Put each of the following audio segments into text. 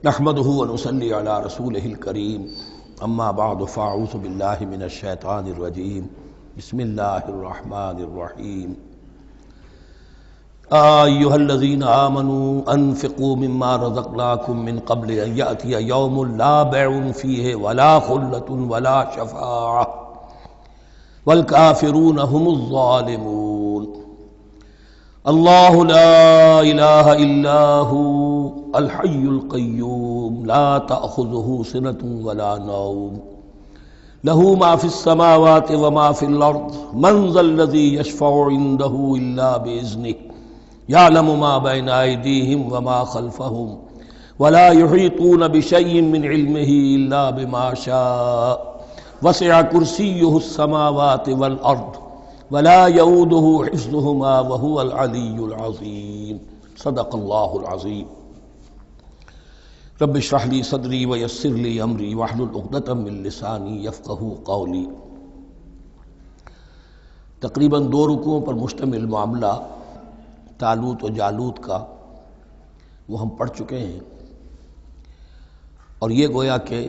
نحمده ونصلي على رسوله الكريم اما بعد فاعوذ بالله من الشيطان الرجيم بسم الله الرحمن الرحيم ايها الذين آمنوا انفقوا مما رزقناكم من قبل ان يأتي يوم لا بيع فيه ولا خلة ولا شفاعة والكافرون هم الظالمون اللہ لا الہ الا ہو الحی القیوم لا تأخذہ سنة ولا نوم لہ ما فی السماوات وما فی الارض من ذا الذی یشفع عنده الا بإذنہ یعلم ما بین ایدیہم وما خلفہم ولا یحیطون بشیء من علمہ الا بما شاء وسع کرسیہ السماوات والارض ولا يؤوده حفظهما وهو العلي العظيم صدق الله العظيم رب اشرح لي صدري ويسر لي امري واحلل عقدة من لساني يفقهوا قولي۔ تقریباً 2 رکوعوں پر مشتمل معاملہ طالوت و جالوت کا وہ ہم پڑھ چکے ہیں، اور یہ گویا کہ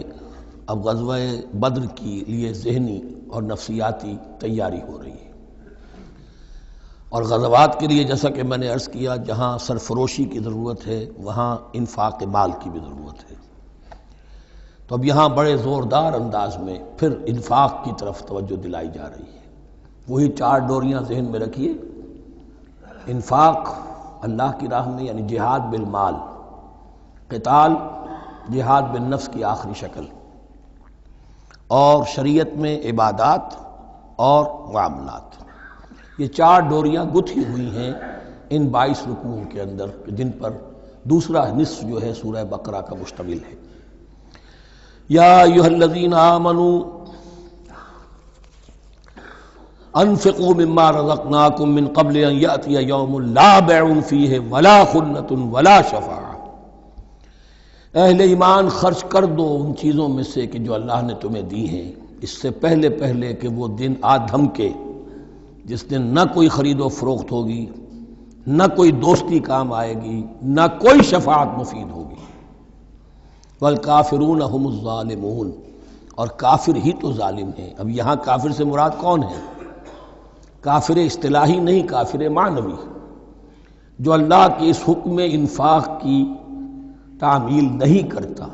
اب غزوہ بدر کے لیے ذہنی اور نفسیاتی تیاری ہو رہی ہے، اور غزوات کے لیے جیسا کہ میں نے عرض کیا جہاں سرفروشی کی ضرورت ہے وہاں انفاق مال کی بھی ضرورت ہے، تو اب یہاں بڑے زوردار انداز میں پھر انفاق کی طرف توجہ دلائی جا رہی ہے۔ وہی 4 ڈوریاں ذہن میں رکھیے، انفاق اللہ کی راہ میں یعنی جہاد بالمال، قتال جہاد بالنفس کی آخری شکل، اور شریعت میں عبادات اور معاملات، یہ 4 ڈوریاں گتھی ہوئی ہیں ان 22 رکوعوں کے اندر، جن پر دوسرا نصف جو ہے سورہ بقرہ کا مشتمل ہے۔ یا ایھا الذین آمنوا انفقوا مما رزقناکم من قبل ان یأتی یوم لا بیع فیہ ولا خلة ولا شفاعة، اہل ایمان خرچ کر دو ان چیزوں میں سے کہ جو اللہ نے تمہیں دی ہیں، اس سے پہلے کہ وہ دن آ دھمکے جس دن نہ کوئی خرید و فروخت ہوگی، نہ کوئی دوستی کام آئے گی، نہ کوئی شفاعت مفید ہوگی۔ والکافرون هم الظالمون، اور کافر ہی تو ظالم ہیں۔ اب یہاں کافر سے مراد کون ہے؟ کافر اصطلاحی نہیں، کافر معنوی، جو اللہ کے اس حکم انفاق کی تعمیل نہیں کرتا،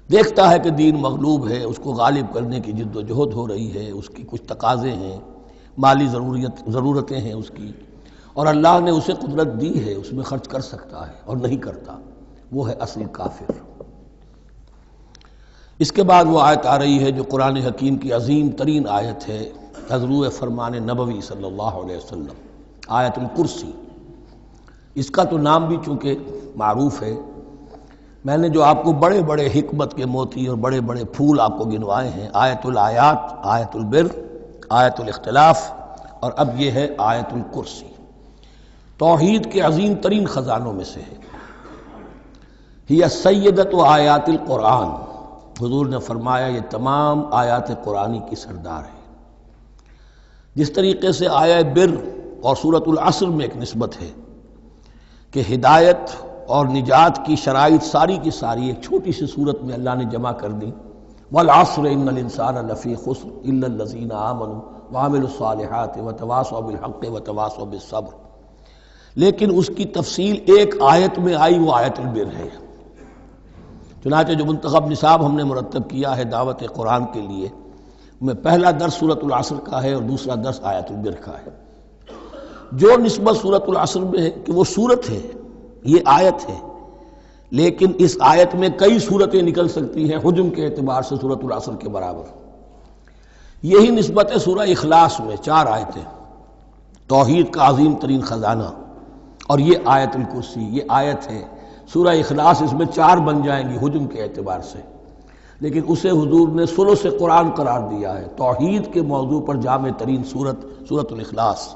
دیکھتا ہے کہ دین مغلوب ہے، اس کو غالب کرنے کی جد و جہد ہو رہی ہے، اس کی کچھ تقاضے ہیں، مالی ضرورتیں ہیں اس کی، اور اللہ نے اسے قدرت دی ہے، اس میں خرچ کر سکتا ہے اور نہیں کرتا، وہ ہے اصل کافر۔ اس کے بعد وہ آیت آ رہی ہے جو قرآن حکیم کی عظیم ترین آیت ہے، حضور فرمان نبوی صلی اللہ علیہ وسلم، آیت الکرسی۔ اس کا تو نام بھی چونکہ معروف ہے، میں نے جو آپ کو بڑے بڑے حکمت کے موتی اور بڑے بڑے پھول آپ کو گنوائے ہیں، آیت الآیات، آیت البر، آیت الاختلاف، اور اب یہ ہے آیت الکرسی، توحید کے عظیم ترین خزانوں میں سے ہے۔ ہی سیدۃ آیات القرآن، حضور نے فرمایا یہ تمام آیات قرآنی کی سردار ہے۔ جس طریقے سے آیہ بر اور سورۃ العصر میں ایک نسبت ہے کہ ہدایت اور نجات کی شرائط ساری کی ساری ایک چھوٹی سی صورت میں اللہ نے جمع کر دی، والعصر ان الانسان لفی خسر الا الذین آمنوا وعملوا الصالحات وتواصوا بالحق وتواصوا بالصبر، لیکن اس کی تفصیل ایک آیت میں آئی، وہ آیت البر ہے۔ چنانچہ جو منتخب نصاب ہم نے مرتب کیا ہے دعوت قرآن کے لیے، میں پہلا درس سورۃ العصر کا ہے اور دوسرا درس آیت البر کا ہے۔ جو نسبت سورۃ العصر میں ہے کہ وہ سورت ہے، یہ آیت ہے، لیکن اس آیت میں کئی صورتیں نکل سکتی ہیں حجم کے اعتبار سے سورۃ العصر کے برابر۔ یہی نسبت ہے سورہ اخلاص میں، 4 آیتیں، توحید کا عظیم ترین خزانہ، اور یہ آیت الکرسی، یہ آیت ہے سورہ اخلاص، اس میں 4 بن جائیں گی حجم کے اعتبار سے، لیکن اسے حضور نے ثلث قرآن قرار دیا ہے۔ توحید کے موضوع پر جامع ترین سورۃ الاخلاص،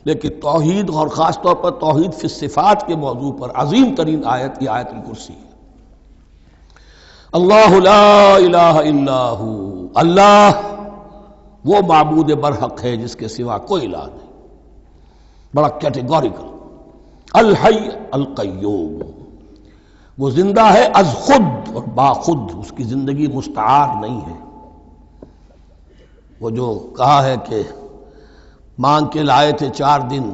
لیکن توحید اور خاص طور پر توحید فی الصفات کے موضوع پر عظیم ترین آیت یہ آیت الکرسی ہے۔ اللہ لا الہ الا ہو، اللہ وہ معبود برحق ہے جس کے سوا کوئی الہ نہیں، بڑا کیٹیگوریکل۔ الحی القیوم، وہ زندہ ہے از خود اور باخود، اس کی زندگی مستعار نہیں ہے۔ وہ جو کہا ہے کہ مانگ کے لائے تھے 4 دن،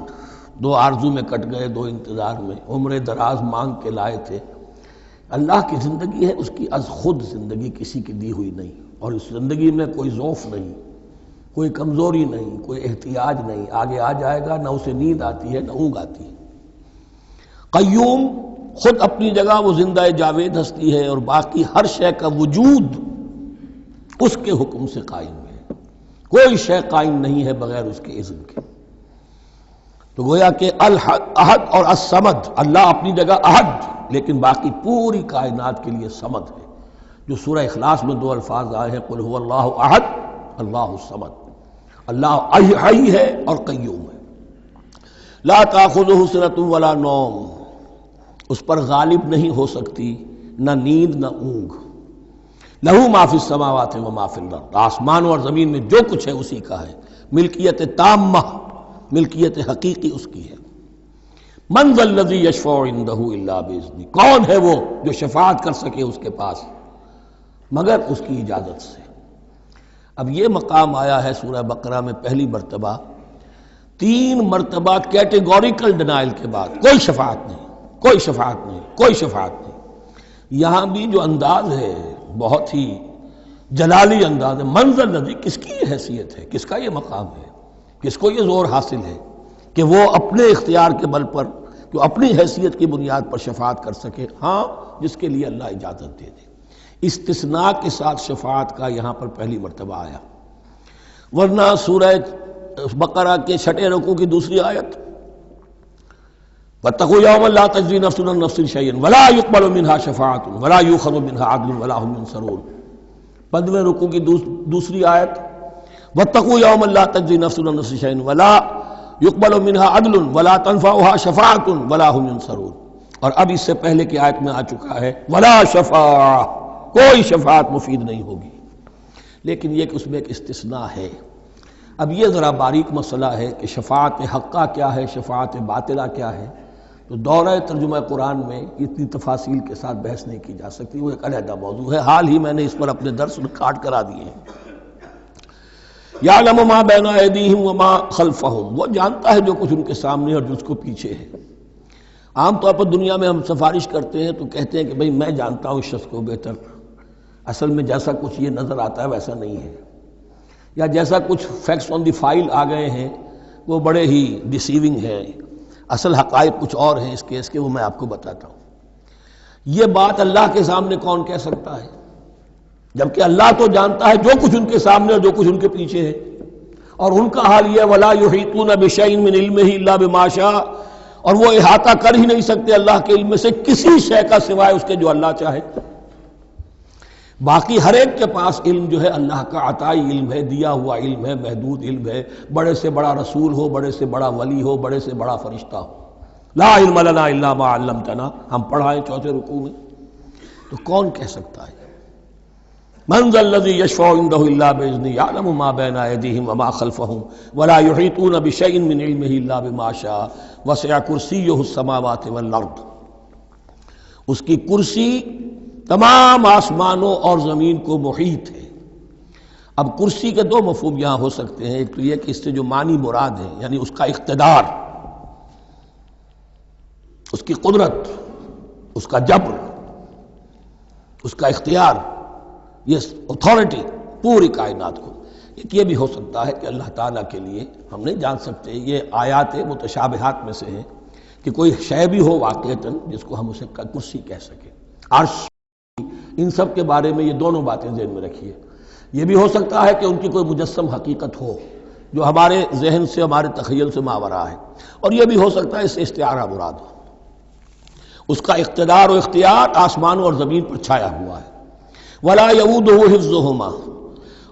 2 آرزو میں کٹ گئے، 2 انتظار میں، عمر دراز مانگ کے لائے تھے۔ اللہ کی زندگی ہے اس کی از خود زندگی، کسی کی دی ہوئی نہیں، اور اس زندگی میں کوئی ضعف نہیں، کوئی کمزوری نہیں، کوئی احتیاج نہیں، آگے آ جائے گا، نہ اسے نیند آتی ہے نہ اونگ آتی ہے۔ قیوم، خود اپنی جگہ وہ زندہ جاوید ہستی ہے، اور باقی ہر شے کا وجود اس کے حکم سے قائم ہے، کوئی شے قائم نہیں ہے بغیر اس کے اذن کے۔ تو گویا کہ احد اور الصمد، اللہ اپنی جگہ احد، لیکن باقی پوری کائنات کے لیے صمد ہے، جو سورہ اخلاص میں 2 الفاظ آئے ہیں، قل هو اللہ احد اللہ الصمد۔ اللہ حی ہے اور قیوم ہے، لا تاخذہ سنۃ ولا نوم، اس پر غالب نہیں ہو سکتی نہ نیند نہ اونگ۔ لہو ما فی السماوات و ما فی الارض، آسمانوں اور زمین میں جو کچھ ہے اسی کا ہے، ملکیت تامہ، ملکیت حقیقی اس کی ہے۔ من ذا الذی یشفع عندہ الا باذنہ، کون ہے وہ جو شفاعت کر سکے اس کے پاس مگر اس کی اجازت سے۔ اب یہ مقام آیا ہے سورہ بقرہ میں پہلی مرتبہ، 3 مرتبہ کیٹیگوریکل ڈینائل کے بعد، کوئی شفاعت نہیں، کوئی شفاعت نہیں، کوئی شفاعت نہیں۔ یہاں بھی جو انداز ہے بہت ہی جلالی انداز ہے، منظر الذی، کس کی یہ حیثیت ہے، کس کا یہ مقام ہے، کس کو یہ زور حاصل ہے کہ وہ اپنے اختیار کے بل پر، جو اپنی حیثیت کی بنیاد پر شفاعت کر سکے؟ ہاں، جس کے لیے اللہ اجازت دے دے۔ استثناء کے ساتھ شفاعت کا یہاں پر پہلی مرتبہ آیا، ورنہ سورہ بقرہ کے 6 رکوع کی دوسری آیت، وَاتَّقُوا يَوْمًا لَا تَجْزِي نَفْسٌ عَن نَفْسٍ شَيْئًا وَلَا يُقْبَلُ مِنْهَا شَفَاعَةٌ وَلَا يُؤْخَذُ مِنْهَا عَدْلٌ وَلَا هُمْ يُنصَرُونَ۔ 15ویں رکوع کی دوسری آیت، وَاتَّقُوا يَوْمًا لَا تَجْزِي نَفْسٌ عَن نَفْسٍ شَيْئًا وَلَا يُقْبَلُ مِنْهَا عَدْلٌ وَلَا تَنفَعُهَا شَفَاعَةٌ وَلَا هُمْ يُنصَرُونَ۔ اور اب اس سے پہلے کی آیت میں آ چکا ہے وَلَا شَفَاعَةٌ، کوئی شفاعت مفید نہیں ہوگی، لیکن یہ کہ اس میں ایک استثناء ہے۔ اب یہ ذرا باریک مسئلہ ہے کہ شفاعت حقہ کیا ہے، شفاعت باطلہ کیا ہے، تو دورہ ترجمہ قرآن میں اتنی تفاصیل کے ساتھ بحث نہیں کی جا سکتی، وہ ایک علیحدہ موضوع ہے، حال ہی میں نے اس پر اپنے درس ریکارڈ کرا دیے ہیں۔ یعلم ما بین ایدیہم وما خلفہم، وہ جانتا ہے جو کچھ ان کے سامنے اور جو اس کو پیچھے ہے۔ عام طور پر دنیا میں ہم سفارش کرتے ہیں تو کہتے ہیں کہ بھئی میں جانتا ہوں اس شخص کو بہتر، اصل میں جیسا کچھ یہ نظر آتا ہے ویسا نہیں ہے، یا جیسا کچھ فیکٹس آن دی فائل آ گئے ہیں وہ بڑے ہی ڈیسیونگ ہیں، اصل حقائق کچھ اور ہیں اس کیس کے، وہ میں آپ کو بتاتا ہوں۔ یہ بات اللہ کے سامنے کون کہہ سکتا ہے، جبکہ اللہ تو جانتا ہے جو کچھ ان کے سامنے اور جو کچھ ان کے پیچھے ہے، اور ان کا حال یہ وَلَا يُحِيطُونَ بِشَيْءٍ مِّنْ عِلْمِهِ إِلَّا بِمَا شَاءَ، اور وہ احاطہ کر ہی نہیں سکتے اللہ کے علم سے کسی شے کا سوائے اس کے جو اللہ چاہے۔ باقی ہر ایک کے پاس علم جو ہے اللہ کا عطائی علم ہے، دیا ہوا علم ہے، محدود علم ہے، بڑے سے بڑا رسول ہو، بڑے سے بڑا ولی ہو، بڑے سے بڑا فرشتہ ہو۔ لا علم لنا الا ما علمتنا، ہم پڑھائیں 4 رکوع میں، تو کون کہہ سکتا ہے؟ من ذا الذی یشفع عندہ الا باذنہ یعلم ما بین ایدیہم وما خلفہم ولا یحیطون بشیء من علمہ الا بما شاء وسع کرسیہ السماوات والارض، اس کی کرسی تمام آسمانوں اور زمین کو محیط ہے۔ اب کرسی کے 2 مفہوم یہاں ہو سکتے ہیں، ایک تو یہ کہ اس سے جو معنی مراد ہے یعنی اس کا اقتدار، اس کی قدرت، اس کا جبر، اس کا اختیار، یہ اتھارٹی پوری کائنات کو۔ ایک یہ بھی ہو سکتا ہے کہ اللہ تعالیٰ کے لیے ہم نہیں جان سکتے، یہ آیات متشابہات میں سے ہے کہ کوئی شے بھی ہو واقعتاً جس کو ہم اسے کرسی کہہ سکیں، عرش، ان سب کے بارے میں یہ دونوں باتیں ذہن میں رکھیے۔ یہ بھی ہو سکتا ہے کہ ان کی کوئی مجسم حقیقت ہو جو ہمارے ذہن سے، ہمارے تخیل سے ماورا ہے، اور یہ بھی ہو سکتا ہے اس سے استعارہ مراد ہو، اس کا اقتدار و اختیار آسمانوں اور زمین پر چھایا ہوا ہے۔ ولا یؤودہ حفظہما،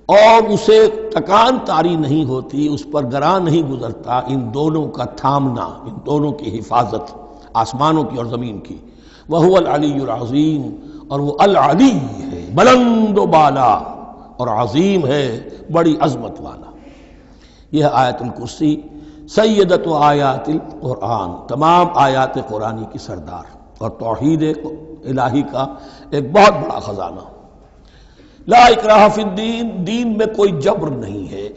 اور اسے تکان طاری نہیں ہوتی، اس پر گراں نہیں گزرتا ان دونوں کا تھامنا، ان دونوں کی حفاظت، آسمانوں کی اور زمین کی۔ وہو العلی العظیم، اور وہ العلی ہے، بلند و بالا، اور عظیم ہے، بڑی عظمت والا۔ یہ آیت الکرسی سیدۃ آیات القرآن، تمام آیات قرآنی کی سردار۔ اور توحید الہی کا ایک بہت بڑا خزانہ۔ لا اکراہ فی الدین، دین میں کوئی جبر نہیں ہے،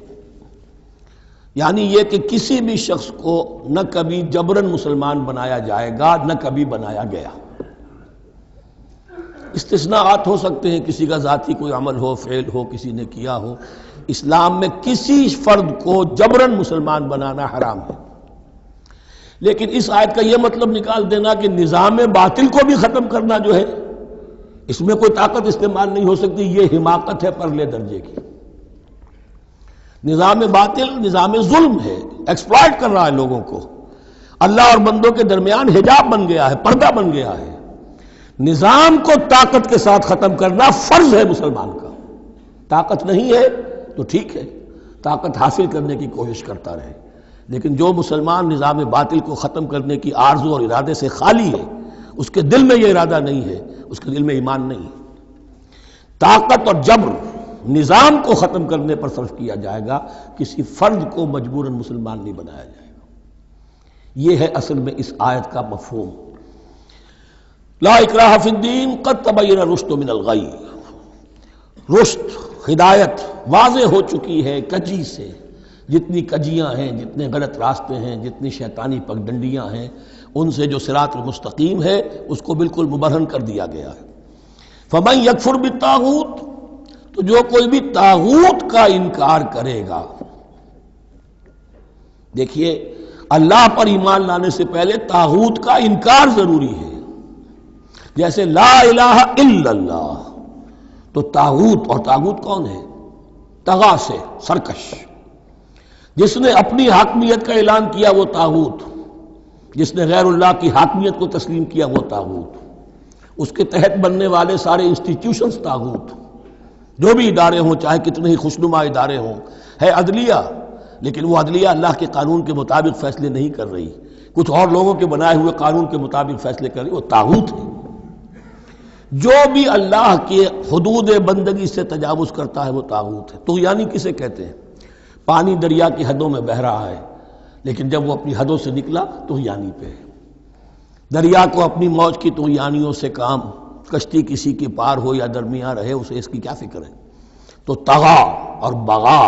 یعنی یہ کہ کسی بھی شخص کو نہ کبھی جبراً مسلمان بنایا جائے گا نہ کبھی بنایا گیا۔ استثناءات ہو سکتے ہیں، کسی کا ذاتی کوئی عمل ہو، فعل ہو، کسی نے کیا ہو۔ اسلام میں کسی فرد کو جبراً مسلمان بنانا حرام ہے، لیکن اس آیت کا یہ مطلب نکال دینا کہ نظام باطل کو بھی ختم کرنا جو ہے اس میں کوئی طاقت استعمال نہیں ہو سکتی، یہ حماقت ہے پرلے درجے کی۔ نظام باطل نظام ظلم ہے، ایکسپلائٹ کر رہا ہے لوگوں کو، اللہ اور بندوں کے درمیان حجاب بن گیا ہے، پردہ بن گیا ہے۔ نظام کو طاقت کے ساتھ ختم کرنا فرض ہے مسلمان کا۔ طاقت نہیں ہے تو ٹھیک ہے، طاقت حاصل کرنے کی کوشش کرتا رہے، لیکن جو مسلمان نظام باطل کو ختم کرنے کی آرزو اور ارادے سے خالی ہے، اس کے دل میں یہ ارادہ نہیں ہے، اس کے دل میں ایمان نہیں ہے۔ طاقت اور جبر نظام کو ختم کرنے پر صرف کیا جائے گا، کسی فرد کو مجبوراً مسلمان نہیں بنایا جائے گا۔ یہ ہے اصل میں اس آیت کا مفہوم۔ لا اکراہ فی الدین قد تبین الرشد من الغی، رشد ہدایت واضح ہو چکی ہے کجی سے، جتنی کجیاں ہیں، جتنے غلط راستے ہیں، جتنی شیطانی پگڈنڈیاں ہیں، ان سے جو صراط المستقیم ہے اس کو بالکل مبرہن کر دیا گیا ہے۔ فمن یکفر بالطاغوت، تو جو کوئی بھی طاغوت کا انکار کرے گا، دیکھیے اللہ پر ایمان لانے سے پہلے طاغوت کا انکار ضروری ہے۔ جیسے لا الہ الا اللہ، تو طاغوت، اور طاغوت کون ہے؟ طغا سے سرکش، جس نے اپنی حاکمیت کا اعلان کیا وہ طاغوت، جس نے غیر اللہ کی حاکمیت کو تسلیم کیا وہ طاغوت، اس کے تحت بننے والے سارے انسٹیٹیوشنز طاغوت، جو بھی ادارے ہوں، چاہے کتنے ہی خوشنما ادارے ہوں۔ ہے عدلیہ، لیکن وہ عدلیہ اللہ کے قانون کے مطابق فیصلے نہیں کر رہی، کچھ اور لوگوں کے بنائے ہوئے قانون کے مطابق فیصلے کر رہی، وہ طاغوت ہے۔ جو بھی اللہ کے حدود بندگی سے تجاوز کرتا ہے وہ طاغوت ہے۔ طغیانی کسے کہتے ہیں؟ پانی دریا کی حدوں میں بہہ رہا ہے، لیکن جب وہ اپنی حدوں سے نکلا طغیانی پہ ہے۔ دریا کو اپنی موج کی طغیانیوں سے کام، کشتی کسی کے پار ہو یا درمیان رہے اسے اس کی کیا فکر ہے؟ تو طغا اور بغا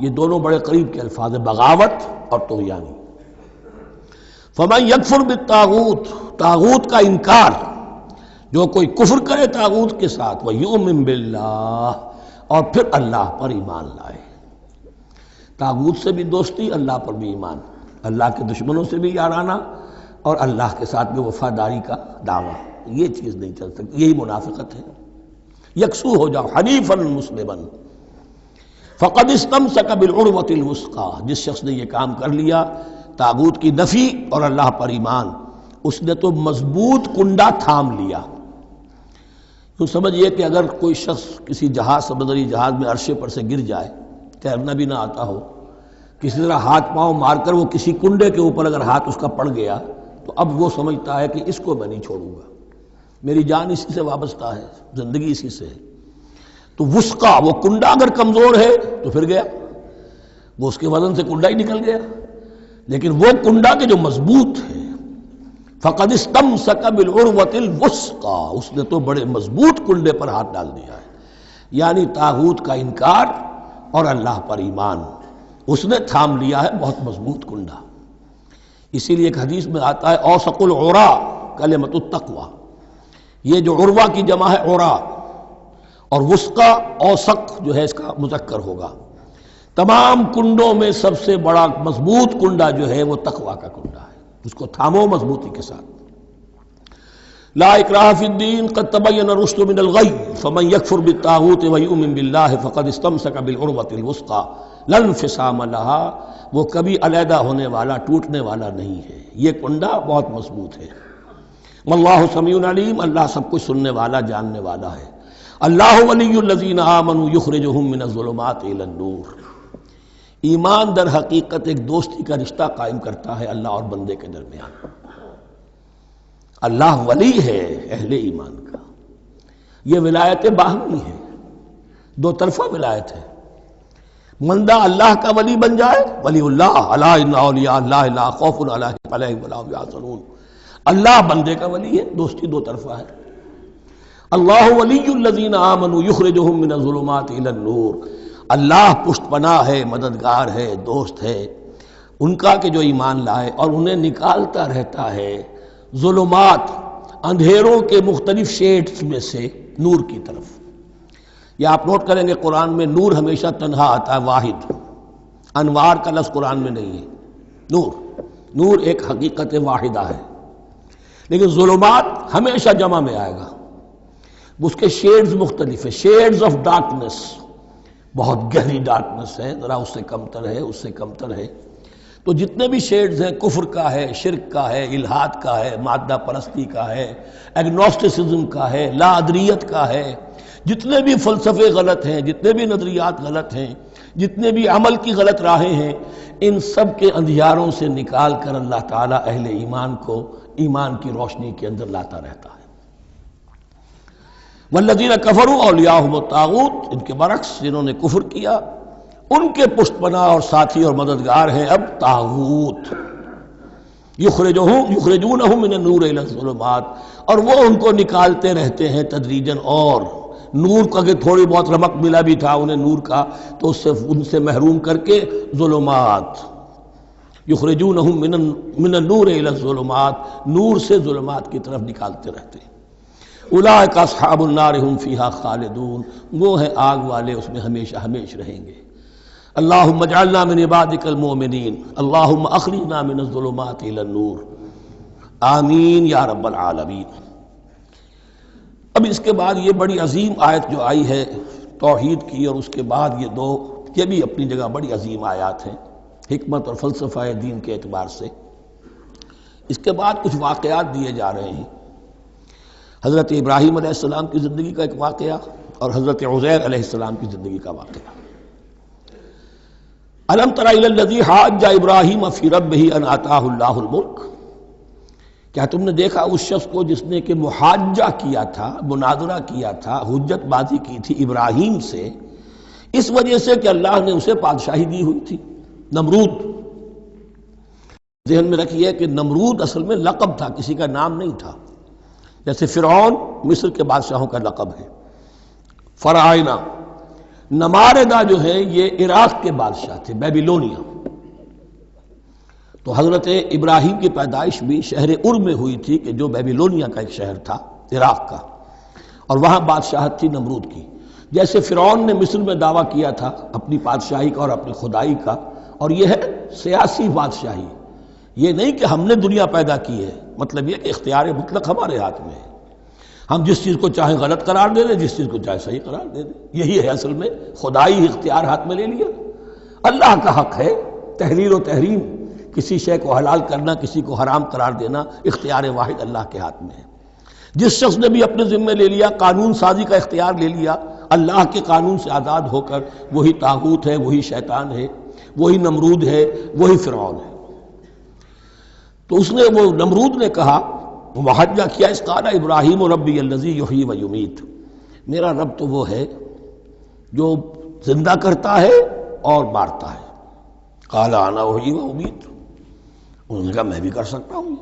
یہ دونوں بڑے قریب کے الفاظ ہیں، بغاوت اور طغیانی۔ فمن یکفر بالطاغوت، طاغوت کا انکار، جو کوئی کفر کرے طاغوت کے ساتھ، وَيُؤْمِن بِاللَّهِ، اور پھر اللہ پر ایمان لائے۔ طاغوت سے بھی دوستی، اللہ پر بھی ایمان، اللہ کے دشمنوں سے بھی یارانہ، اور اللہ کے ساتھ بھی وفاداری کا دعویٰ، یہ چیز نہیں چل سکتی، یہی منافقت ہے۔ یکسو ہو جاؤ، حنیفا مسلما، فقد استمسک بالعروۃ الوثقی، جس شخص نے یہ کام کر لیا، طاغوت کی نفی اور اللہ پر ایمان، اس نے تو مضبوط کنڈا تھام لیا۔ تو سمجھئے کہ اگر کوئی شخص کسی جہاز، سمندری جہاز میں عرشے پر سے گر جائے، تیرنا بھی نہ آتا ہو، کسی طرح ہاتھ پاؤں مار کر وہ کسی کنڈے کے اوپر اگر ہاتھ اس کا پڑ گیا، تو اب وہ سمجھتا ہے کہ اس کو میں نہیں چھوڑوں گا، میری جان اسی سے وابستہ ہے، زندگی اسی سے ہے۔ تو وثقہ، وہ کنڈا اگر کمزور ہے تو پھر گیا، وہ اس کے وزن سے کنڈا ہی نکل گیا، لیکن وہ کنڈا کہ جو مضبوط ہے، فقد استمسک بالعروۃ الوثقی، اس نے تو بڑے مضبوط کنڈے پر ہاتھ ڈال دیا ہے، یعنی طاغوت کا انکار اور اللہ پر ایمان، اس نے تھام لیا ہے بہت مضبوط کنڈا۔ اسی لیے ایک حدیث میں آتا ہے اوثق العراء کلمۃ التقوی، یہ جو عروہ کی جمع ہے عراء، اور وثقہ اوثق جو ہے اس کا مذکر ہوگا۔ تمام کنڈوں میں سب سے بڑا مضبوط کنڈا جو ہے وہ تقوی کا کنڈا ہے، اس کو تھامو مضبوطی کے ساتھ۔ لا اکراہ فی الدین قد تبین الرشد من الغی فمن یکفر بالطاغوت ویؤمن باللہ فقد استمسک بالعروۃ الوثقی لا انفصام لها، وہ کبھی علیحدہ ہونے والا، ٹوٹنے والا نہیں ہے، یہ کنڈا بہت مضبوط ہے۔ واللہ سمیع علیم، اللہ سب کچھ سننے والا، جاننے والا ہے۔ اللہ ولی الذین آمنوا یخرجہم من الظلمات الی النور، ایمان در حقیقت ایک دوستی کا رشتہ قائم کرتا ہے اللہ اور بندے کے درمیان۔ اللہ ولی ہے اہل ایمان کا، یہ ولایت باہمی ہے، دو طرفہ ولایت ہے۔ بندہ اللہ کا ولی بن جائے، ولی اللہ، الا ان اولیاء اللہ لا خوف علیہم ولا هم یحزنون، اللہ بندے کا ولی ہے، دوستی دو طرفہ ہے۔ اللہ ولی الذین آمنوا یخرجہم من الظلمات الی النور، اللہ پشت پناہ ہے، مددگار ہے، دوست ہے ان کا کہ جو ایمان لائے اور انہیں نکالتا رہتا ہے ظلمات، اندھیروں کے مختلف شیڈز میں سے نور کی طرف۔ یہ آپ نوٹ کریں گے قرآن میں نور ہمیشہ تنہا آتا ہے، واحد، انوار کا لفظ قرآن میں نہیں ہے۔ نور ایک حقیقت واحدہ ہے، لیکن ظلمات ہمیشہ جمع میں آئے گا، اس کے شیڈز مختلف ہیں، شیڈز آف ڈارکنس، بہت گہری ڈارکنس ہے، ذرا اس سے کمتر ہے، اس سے کمتر ہے۔ تو جتنے بھی شیڈز ہیں، کفر کا ہے، شرک کا ہے، الحاد کا ہے، مادہ پرستی کا ہے، ایگنوسٹسزم کا ہے، لا ادریت کا ہے، جتنے بھی فلسفے غلط ہیں، جتنے بھی نظریات غلط ہیں، جتنے بھی عمل کی غلط راہیں ہیں، ان سب کے اندھیاروں سے نکال کر اللہ تعالیٰ اہل ایمان کو ایمان کی روشنی کے اندر لاتا رہتا ہے۔ والذین کفروا اولیاءہم الطاغوت، ان کے برعکس جنہوں نے کفر کیا ان کے پشت پناہ اور ساتھی اور مددگار ہیں اب طاغوت، یخرجونہم من النور الی الظلمات، اور وہ ان کو نکالتے رہتے ہیں تدریجاً، اور نور کا کہ تھوڑی بہت رمق ملا بھی تھا انہیں نور کا تو ان سے محروم کر کے ظلمات، یخرجونہم من النور الی الظلمات، نور سے ظلمات کی طرف نکالتے رہتے ہیں۔ اولئک اصحاب النار هم فیہا خالدون، وہ ہیں آگ والے، اس میں ہمیشہ ہمیش رہیں گے۔ اللہم اجعلنا من عبادک المؤمنین، اللہم اخرجنا من الظلمات الی النور، آمین یا رب العالمین۔ اب اس کے بعد یہ بڑی عظیم آیت جو آئی ہے توحید کی، اور اس کے بعد یہ بھی اپنی جگہ بڑی عظیم آیات ہیں حکمت اور فلسفہ دین کے اعتبار سے۔ اس کے بعد کچھ واقعات دیے جا رہے ہیں، حضرت ابراہیم علیہ السلام کی زندگی کا ایک واقعہ اور حضرت عزیر علیہ السلام کی زندگی کا واقعہ۔ الم تر الی الذی حاج ابراہیم فی ربہ ان آتاہ اللہ الملک، کیا تم نے دیکھا اس شخص کو جس نے کہ محاجہ کیا تھا، مناظرہ کیا تھا، حجت بازی کی تھی ابراہیم سے، اس وجہ سے کہ اللہ نے اسے بادشاہی دی ہوئی تھی۔ نمرود، ذہن میں رکھیے کہ نمرود اصل میں لقب تھا، کسی کا نام نہیں تھا، جیسے فرعون مصر کے بادشاہوں کا لقب ہے، فرعونہ۔ نماردہ جو ہے یہ عراق کے بادشاہ تھے، بیبیلونیا۔ تو حضرت ابراہیم کی پیدائش بھی شہر ار میں ہوئی تھی کہ جو بیبیلونیا کا ایک شہر تھا عراق کا، اور وہاں بادشاہت تھی نمرود کی۔ جیسے فرعون نے مصر میں دعویٰ کیا تھا اپنی بادشاہی کا اور اپنی خدائی کا، اور یہ ہے سیاسی بادشاہی، یہ نہیں کہ ہم نے دنیا پیدا کی ہے، مطلب یہ کہ اختیار مطلق ہمارے ہاتھ میں ہے، ہم جس چیز کو چاہیں غلط قرار دے دیں، جس چیز کو چاہیں صحیح قرار دے دیں۔ یہی ہے اصل میں خدائی اختیار ہاتھ میں لے لیا۔ اللہ کا حق ہے تحلیل و تحریم، کسی شے کو حلال کرنا، کسی کو حرام قرار دینا، اختیار واحد اللہ کے ہاتھ میں ہے۔ جس شخص نے بھی اپنے ذمے لے لیا، قانون سازی کا اختیار لے لیا اللہ کے قانون سے آزاد ہو کر، وہی طاغوت ہے، وہی شیطان ہے، وہی نمرود ہے، وہی فرعون ہے۔ تو اس نے، وہ نمرود نے کہا، محاجہ کیا، اس قال ابراہیم ربی الذی یحیی و یمیت، میرا رب تو وہ ہے جو زندہ کرتا ہے اور مارتا ہے۔ قال انا احیی و امیت، انہوں نے کہا میں بھی کر سکتا ہوں۔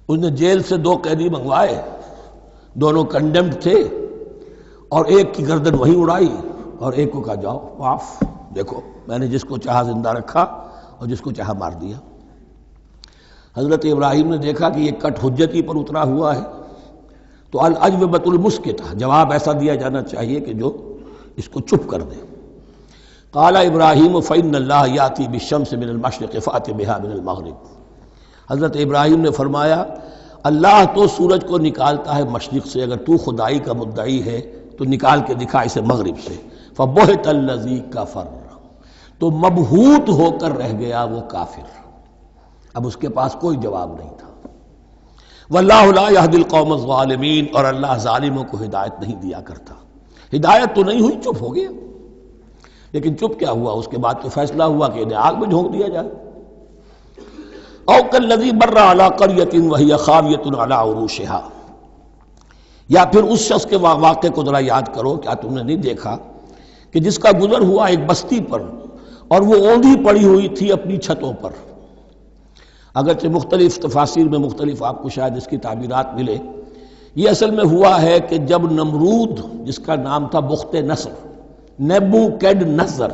اس نے جیل سے 2 قیدی منگوائے، دونوں کنڈیمڈ تھے، اور ایک کی گردن وہیں اڑائی اور ایک کو کہا جاؤ معاف، دیکھو میں نے جس کو چاہا زندہ رکھا اور جس کو چاہا مار دیا۔ حضرت ابراہیم نے دیکھا کہ یہ کٹ حجتی پر اترا ہوا ہے، تو الاجوبۃ المسکتہ، جواب ایسا دیا جانا چاہیے کہ جو اس کو چپ کر دے۔ قال ابراہیم فإن اللہ یاتی بالشمس من المشرق فأت بها من المغرب، حضرت ابراہیم نے فرمایا اللہ تو سورج کو نکالتا ہے مشرق سے، اگر تو خدائی کا مدعی ہے تو نکال کے دکھا اسے مغرب سے۔ فبہت الذی کفر، تو مبہوت ہو کر رہ گیا وہ کافر، اب اس کے پاس کوئی جواب نہیں تھا۔ واللہ لا یہدی القوم الظالمین، اور اللہ ظالموں کو ہدایت نہیں دیا کرتا۔ ہدایت تو نہیں ہوئی، چپ ہو گیا، لیکن چپ کیا ہوا، اس کے بعد تو فیصلہ ہوا کہ انہیں آگ میں جھونک دیا جائے۔ او کالذی مر علی قریۃ وہی خاویۃ علی عروشہا، یا پھر اس شخص کے واقعے کو ذرا یاد کرو، کیا تم نے نہیں دیکھا کہ جس کا گزر ہوا ایک بستی پر، اور وہ اوندھی پڑی ہوئی تھی اپنی چھتوں پر، اگرچہ مختلف تفاسیر میں مختلف آپ کو شاید اس کی تعبیرات ملے. یہ اصل میں ہوا ہے کہ جب نمرود جس کا نام تھا بخت نصر، نیبوکیڈ نظر،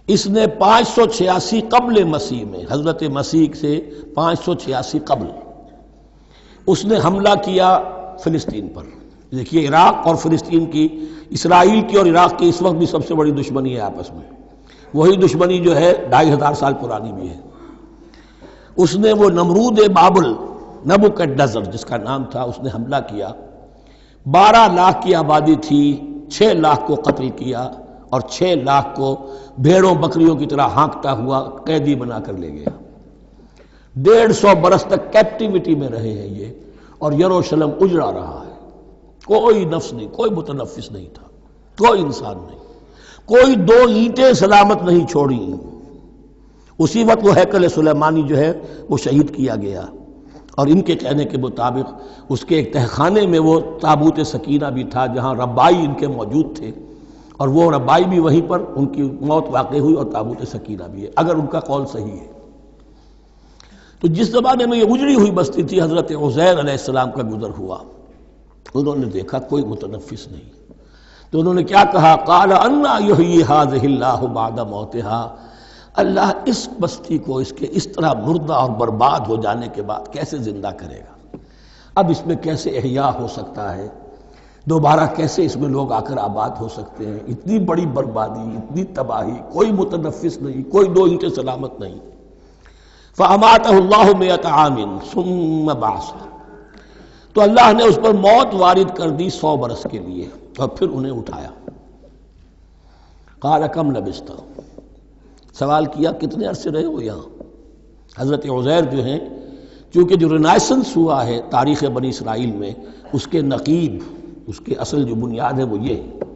اس نے 586 قبل مسیح میں، حضرت مسیح سے 586 قبل، اس نے حملہ کیا فلسطین پر. دیکھیے عراق اور فلسطین کی، اسرائیل کی اور عراق کی اس وقت بھی سب سے بڑی دشمنی ہے آپس میں، وہی دشمنی جو ہے 2500 سال پرانی بھی ہے. اس نے وہ نمرود بابل، نیبوکیڈنیزر جس کا نام تھا، اس نے حملہ کیا. 12 لاکھ کی آبادی تھی، 6 لاکھ کو قتل کیا اور 6 لاکھ کو بھیڑوں بکریوں کی طرح ہانکتا ہوا قیدی بنا کر لے گیا. 150 برس تک کیپٹیوٹی میں رہے ہیں یہ، اور یروشلم اجڑا رہا ہے. کوئی نفس نہیں، کوئی متنفس نہیں تھا، کوئی انسان نہیں، کوئی 2 اینٹیں سلامت نہیں چھوڑی. اسی وقت وہ ہیکل سلیمانی جو ہے وہ شہید کیا گیا، اور ان کے کہنے کے مطابق اس کے ایک تہخانے میں وہ تابوت سکینہ بھی تھا جہاں ربائی ان کے موجود تھے، اور وہ ربائی بھی وہیں پر ان کی موت واقع ہوئی، اور تابوت سکینہ بھی ہے اگر ان کا قول صحیح ہے. تو جس زمانے میں یہ اجڑی ہوئی بستی تھی، حضرت عزیر علیہ السلام کا گزر ہوا، انہوں نے دیکھا کوئی متنفس نہیں، تو انہوں نے کیا کہا؟ قال انا یحیی ھذہ اللہ بعد موتھا، اللہ اس بستی کو اس کے اس طرح مردہ اور برباد ہو جانے کے بعد کیسے زندہ کرے گا؟ اب اس میں کیسے احیاء ہو سکتا ہے؟ دوبارہ کیسے اس میں لوگ آ کر آباد ہو سکتے ہیں؟ اتنی بڑی بربادی، اتنی تباہی، کوئی متنفس نہیں، کوئی 2 اینٹیں سلامت نہیں. فَأَمَاتَهُ اللَّهُ مِئَةَ عَامٍ ثُمَّ بَعَثَهُ، تو اللہ نے اس پر موت وارد کر دی 100 برس کے لیے، اور پھر انہیں اٹھایا. قَالَ كَمْ لَبِثْتَ، سوال کیا کتنے عرصے رہے ہو یہاں؟ حضرت عزیر جو ہیں، چونکہ جو رینائسنس ہوا ہے تاریخ بنی اسرائیل میں، اس کے نقیب، اس کے اصل جو بنیاد ہے وہ یہ ہے.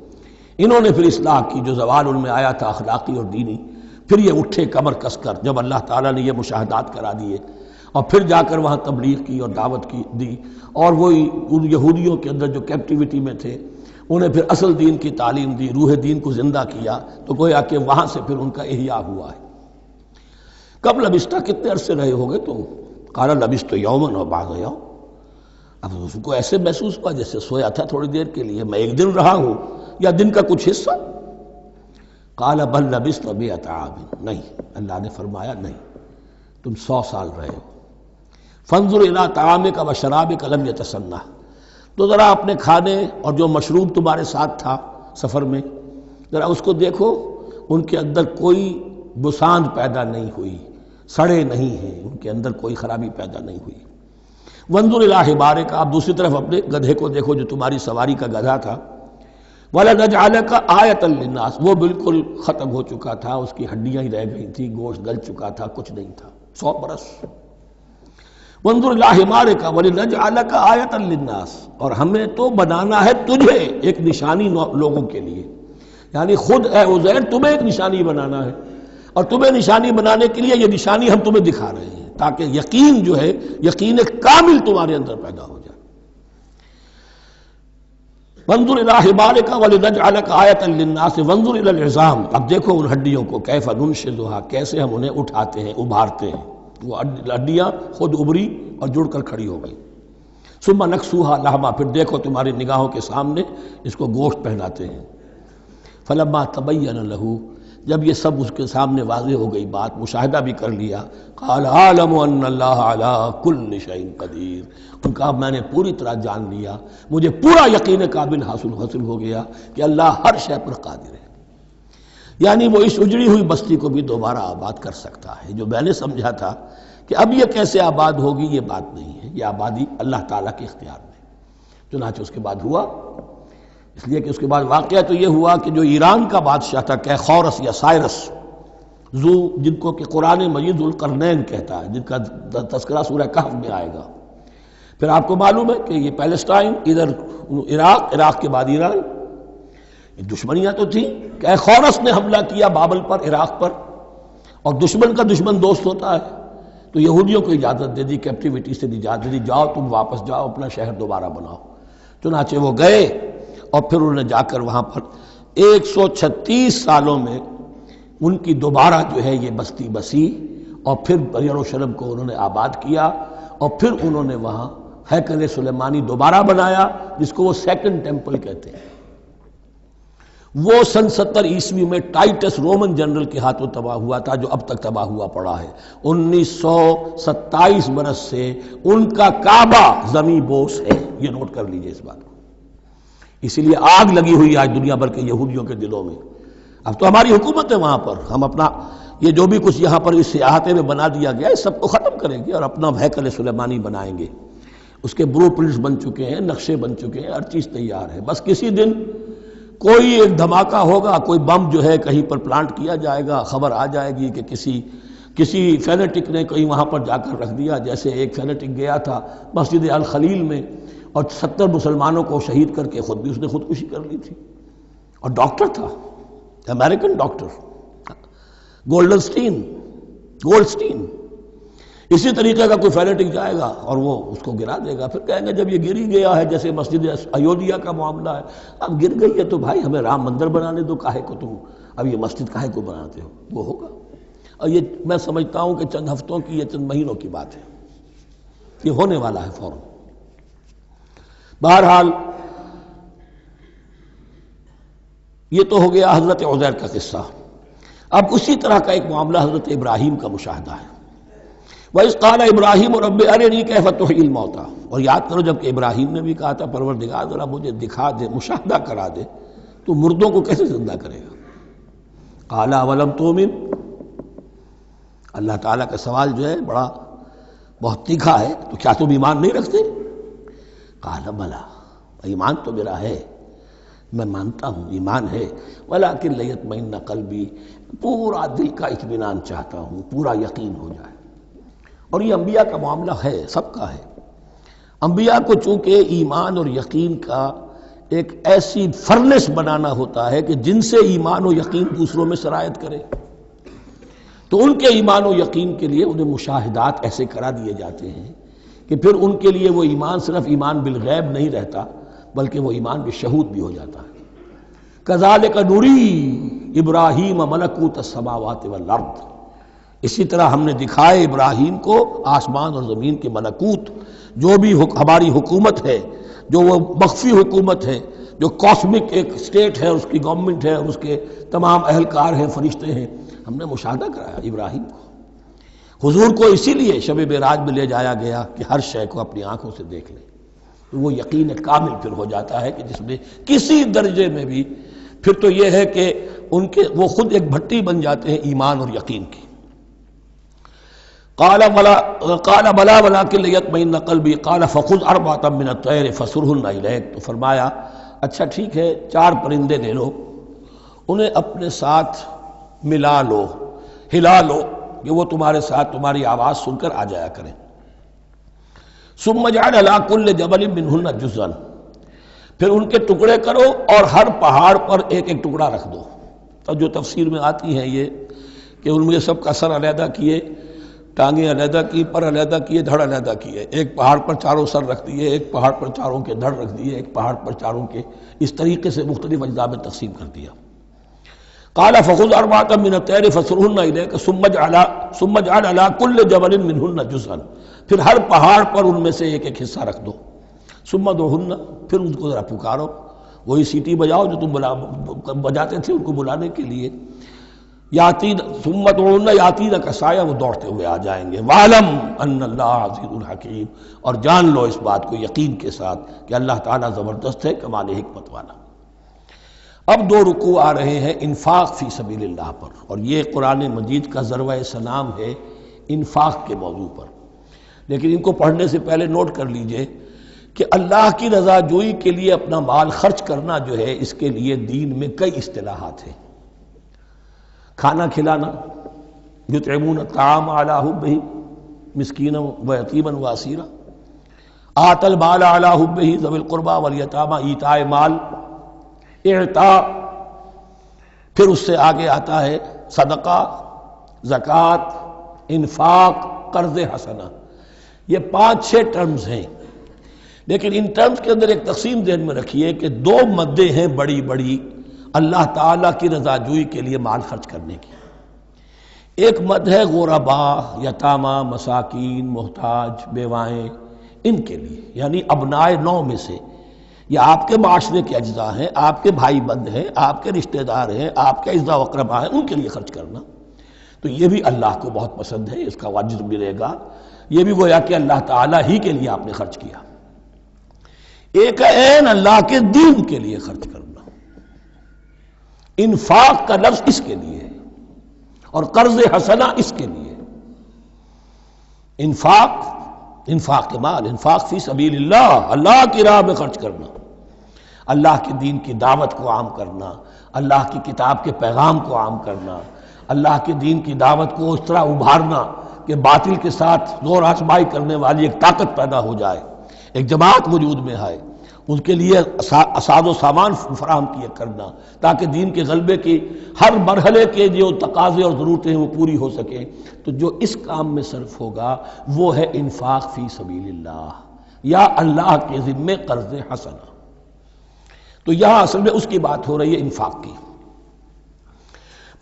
انہوں نے پھر اصلاح کی، جو زوال ان میں آیا تھا اخلاقی اور دینی، پھر یہ اٹھے کمر کس کر جب اللہ تعالیٰ نے یہ مشاہدات کرا دیے، اور پھر جا کر وہاں تبلیغ کی اور دعوت کی دی، اور وہی ان یہودیوں کے اندر جو کیپٹیوٹی میں تھے انہیں پھر اصل دین کی تعلیم دی، روح دین کو زندہ کیا. تو گویا کہ وہاں سے پھر ان کا احیاء ہوا ہے. کب لبثت، کتنے عرصے رہے ہوگے تم؟ قال لبثت یوما و بعض یوم، اب اس کو ایسے محسوس ہوا جیسے سویا تھا تھوڑی دیر کے لیے، میں 1 دن رہا ہوں یا دن کا کچھ حصہ. قال بل لبثت 100 عام، نہیں، اللہ نے فرمایا نہیں، تم 100 سال رہے ہو. فانظر الی طعامک و شرابک لم یتسنہ، تو ذرا اپنے کھانے اور جو مشروب تمہارے ساتھ تھا سفر میں، ذرا اس کو دیکھو، ان کے اندر کوئی بساند پیدا نہیں ہوئی، سڑے نہیں ہیں، ان کے اندر کوئی خرابی پیدا نہیں ہوئی. وانظر الی حمارک، آپ دوسری طرف اپنے گدھے کو دیکھو جو تمہاری سواری کا گدھا تھا. وَلَنَجْعَلَكَ آیَةً لِلنَّاسِ، وہ بالکل ختم ہو چکا تھا، اس کی ہڈیاں ہی رہ گئی تھی، گوشت گل چکا تھا، کچھ نہیں تھا. 100 برس. وانظر الی حمارک وَلِنَجْعَلَكَ آیَةً لِلنَّاسِ، اور ہمیں تو بنانا ہے تجھے ایک نشانی لوگوں کے لیے، یعنی خود اے عزیر تمہیں ایک نشانی بنانا ہے، اور تمہیں نشانی بنانے کے لیے یہ نشانی ہم تمہیں دکھا رہے ہیں تاکہ یقین جو ہے، یقین کامل تمہارے اندر پیدا ہو جائے. وانظر الی حمارک ولنجعلک آیۃ للناس وانظر الی العظام، اب دیکھو ان ہڈیوں کو، کیف ننشزھا، کیسے ہم انہیں اٹھاتے ہیں، ابھارتے ہیں. وہ ہڈیاں خود ابری اور جڑ کر کھڑی ہو گئی. ثم نکسوھا لحما، پھر دیکھو تمہاری نگاہوں کے سامنے اس کو گوشت پہناتے ہیں. فلما تبین لہ، جب یہ سب اس کے سامنے واضح ہو گئی بات، مشاہدہ بھی کر لیا، قال اعلم ان اللہ علی کل شیء قدیر، ان کا میں نے پوری طرح جان لیا، مجھے پورا یقین قابل حاصل ہو گیا کہ اللہ ہر شے پر قادر ہے. یعنی وہ اس اجڑی ہوئی بستی کو بھی دوبارہ آباد کر سکتا ہے. جو میں نے سمجھا تھا کہ اب یہ کیسے آباد ہوگی، یہ بات نہیں ہے، یہ آبادی اللہ تعالیٰ کے اختیار میں. چنانچہ اس کے بعد ہوا، اس لیے کہ اس کے بعد واقعہ تو یہ ہوا کہ جو ایران کا بادشاہ تھا کیخورس یا سائرس ذو، جن کو کہ قرآن مجید ذوالقرنین کہتا ہے، جن کا تذکرہ سورہ کہف میں آئے گا. پھر آپ کو معلوم ہے کہ یہ پیلسٹائن، ادھر عراق کے بعد ایران، دشمنیاں تو تھیں. کیخورس نے حملہ کیا بابل پر، عراق پر، اور دشمن کا دشمن دوست ہوتا ہے، تو یہودیوں کو اجازت دے دی، کیپٹیوٹی سے اجازت دے دی، جاؤ تم واپس جاؤ، اپنا شہر دوبارہ بناؤ. چنانچہ وہ گئے، اور پھر انہوں نے جا کر وہاں پر 136 سالوں میں ان کی دوبارہ جو ہے یہ بستی بسی، اور پھر یروشلم کو انہوں نے آباد کیا، اور پھر انہوں نے وہاں ہیکل سلیمانی دوبارہ بنایا، جس کو وہ سیکنڈ ٹیمپل کہتے ہیں۔ وہ سن 70 عیسوی میں ٹائٹس رومن جنرل کے ہاتھوں تباہ ہوا تھا، جو اب تک تباہ ہوا پڑا ہے۔ 1927 برس سے ان کا کعبہ زمیں بوس ہے، یہ نوٹ کر لیجئے اس بات کو۔ اسی لیے آگ لگی ہوئی آج دنیا بھر کے یہودیوں کے دلوں میں۔ اب تو ہماری حکومت ہے وہاں پر، ہم اپنا یہ جو بھی کچھ یہاں پر اس احاطے میں بنا دیا گیا ہے سب کو ختم کریں گے اور اپنا ہیکل سلیمانی بنائیں گے۔ اس کے بلو پرنٹس بن چکے ہیں، نقشے بن چکے ہیں، ہر چیز تیار ہے۔ بس کسی دن کوئی ایک دھماکہ ہوگا، کوئی بم جو ہے کہیں پر پلانٹ کیا جائے گا، خبر آ جائے گی کہ کسی فینیٹک نے کہیں وہاں پر جا کر رکھ دیا، جیسے ایک فینیٹک گیا تھا مسجد الخلیل میں اور 70 مسلمانوں کو شہید کر کے خود بھی اس نے خودکشی کر لی تھی، اور ڈاکٹر تھا، امریکن ڈاکٹر گولڈسٹین۔ اسی طریقے کا کوئی فینیٹک جائے گا اور وہ اس کو گرا دے گا، پھر کہیں گے جب یہ گر ہی گیا ہے، جیسے مسجد ایودھیا کا معاملہ ہے، اب گر گئی ہے تو بھائی ہمیں رام مندر بنانے دو، کاہے کو تم اب یہ مسجد کاہے کو بناتے ہو؟ وہ ہوگا، اور یہ میں سمجھتا ہوں کہ چند ہفتوں کی، یہ چند مہینوں کی بات ہے، یہ ہونے والا ہے فوراً۔ بہرحال یہ تو ہو گیا حضرت عزیر کا قصہ۔ اب اسی طرح کا ایک معاملہ حضرت ابراہیم کا مشاہدہ ہے۔ وَإِذْ قَالَ إِبْرَاهِيمُ رَبِّ أَرِنِي كَيْفَ تُحْيِي الْمَوْتَىٰ، اور یاد کرو جب کہ ابراہیم نے بھی کہا تھا پروردگار ذرا مجھے دکھا دے، مشاہدہ کرا دے، تو مردوں کو کیسے زندہ کرے گا؟ قَالَ أَوَلَمْ تُؤْمِنْ، اللہ تعالیٰ کا سوال جو ہے بہت تیکھا ہے، تو کیا تم ایمان نہیں رکھتے؟ قَالَ بَلَىٰ، ایمان تو میرا ہے، میں مانتا ہوں ایمان ہے، وَلَٰكِن لِيَطْمَئِنَّ قَلْبِي، پورا دل کا اطمینان چاہتا ہوں، پورا یقین ہو جائے۔ اور یہ انبیاء کا معاملہ ہے، سب کا ہے۔ انبیاء کو چونکہ ایمان اور یقین کا ایک ایسی فرنس بنانا ہوتا ہے کہ جن سے ایمان و یقین دوسروں میں سرایت کرے، تو ان کے ایمان و یقین کے لیے انہیں مشاہدات ایسے کرا دیے جاتے ہیں کہ پھر ان کے لیے وہ ایمان صرف ایمان بالغیب نہیں رہتا، بلکہ وہ ایمان بالشہود بھی ہو جاتا ہے۔ کذالک نری ابراہیم ملکوت السماوات والارض، اسی طرح ہم نے دکھائے ابراہیم کو آسمان اور زمین کے ملکوت، جو بھی ہماری حکومت ہے، جو وہ مخفی حکومت ہے، جو کاسمک ایک اسٹیٹ ہے، اس کی گورنمنٹ ہے، اس کے تمام اہلکار ہیں، فرشتے ہیں، ہم نے مشاہدہ کرایا ابراہیم کو۔ حضور کو اسی لیے شب معراج میں لے جایا گیا کہ ہر شے کو اپنی آنکھوں سے دیکھ لیں، تو وہ یقین کامل پھر ہو جاتا ہے کہ جس میں کسی درجے میں بھی پھر تو یہ ہے کہ وہ خود ایک بھٹی بن جاتے ہیں ایمان اور یقین کی۔ قال بلا ولکن لیطمئن قلبی قال فخذ اربعۃ من الطیر فصرهن الیک، تو فرمایا اچھا ٹھیک ہے 4 پرندے لے لو، انہیں اپنے ساتھ ملا لو، ہلا لو کہ وہ تمہارے ساتھ تمہاری آواز سن کر آ جایا کریں۔ ثم اجعل علی کل جبل منہن جزءا، پھر ان کے ٹکڑے کرو اور ہر پہاڑ پر ایک ایک ٹکڑا رکھ دو۔ اور جو تفسیر میں آتی ہیں یہ کہ ان میں سب کا سر علیحدہ کیے، ٹانگیں علیحدہ کی، پر علیحدہ کیے، دھڑ علیحدہ کیے، ایک پہاڑ پر چاروں سر رکھ دیے، ایک پہاڑ پر چاروں کے دھڑ رکھ دیے، ایک پہاڑ پر چاروں کے، اس طریقے سے مختلف اجزاء میں تقسیم کر دیا۔ قال فخذ اربعۃ من الطیر فصرهن الیک ثم اجعل علی کل جبل منہن جزءا، پھر ہر پہاڑ پر ان میں سے ایک ایک حصہ رکھ دو۔ ثم ادعوہن، پھر ان کو ذرا پکارو، وہی سیٹی بجاؤ جو تم بجاتے تھے ان کو بلانے کے لیے۔ ثم ادعوہن یاتینک سعیا، وہ دوڑتے ہوئے آ جائیں گے۔ وَاعْلَمْ أَنَّ اللَّهَ عَزِیزٌ حَکِیمٌ، اور جان لو اس بات کو یقین کے ساتھ کہ اللہ تعالیٰ زبردست ہے، کمال حکمت والا۔ اب 2 رکوع آ رہے ہیں انفاق فی سبیل اللہ پر، اور یہ قرآن مجید کا ذروہ سلام ہے انفاق کے موضوع پر۔ لیکن ان کو پڑھنے سے پہلے نوٹ کر لیجئے کہ اللہ کی رضا جوئی کے لیے اپنا مال خرچ کرنا جو ہے، اس کے لیے دین میں کئی اصطلاحات ہیں۔ کھانا کھلانا، یطعمون الطعام علی حبہ مسکینا ویتیما واسیرا، آت المال علی حبہ ذوی القربى والیتامى، ایتاء مال، اعطاء، پھر اس سے آگے آتا ہے صدقہ، زکوٰۃ، انفاق، قرض حسنہ۔ یہ 5-6 ٹرمز ہیں، لیکن ان ٹرمز کے اندر ایک تقسیم ذہن میں رکھیے کہ 2 مدیں ہیں بڑی بڑی اللہ تعالیٰ کی رضا جوئی کے لیے مال خرچ کرنے کی۔ ایک مد ہے غربا، یتامى، مساکین، محتاج، بیوائیں، ان کے لیے، یعنی ابنائے نو میں سے، یہ آپ کے معاشرے کے اجزاء ہیں، آپ کے بھائی بند ہیں، آپ کے رشتہ دار ہیں، آپ کے اعزاء و اقرباء ہیں، ان کے لیے خرچ کرنا تو یہ بھی اللہ کو بہت پسند ہے، اس کا اجر ملے گا، یہ بھی گویا کہ اللہ تعالیٰ ہی کے لیے آپ نے خرچ کیا۔ ایک عین اللہ کے دین کے لیے خرچ کرنا، انفاق کا لفظ اس کے لیے ہے، اور قرض حسنہ اس کے لیے، انفاق مال، انفاق فی سبیل اللہ، اللہ کی راہ میں خرچ کرنا، اللہ کے دین کی دعوت کو عام کرنا، اللہ کی کتاب کے پیغام کو عام کرنا، اللہ کے دین کی دعوت کو اس طرح ابھارنا کہ باطل کے ساتھ زور آزمائی کرنے والی ایک طاقت پیدا ہو جائے، ایک جماعت وجود میں آئے، ان کے لیے اساد و سامان فراہم کیے کرنا تاکہ دین کے غلبے کی ہر مرحلے کے جو تقاضے اور ضرورتیں ہیں وہ پوری ہو سکیں۔ تو جو اس کام میں صرف ہوگا وہ ہے انفاق فی سبیل اللہ یا اللہ کے ذمے قرض حسنہ۔ تو یہاں اصل میں اس کی بات ہو رہی ہے، انفاق کی۔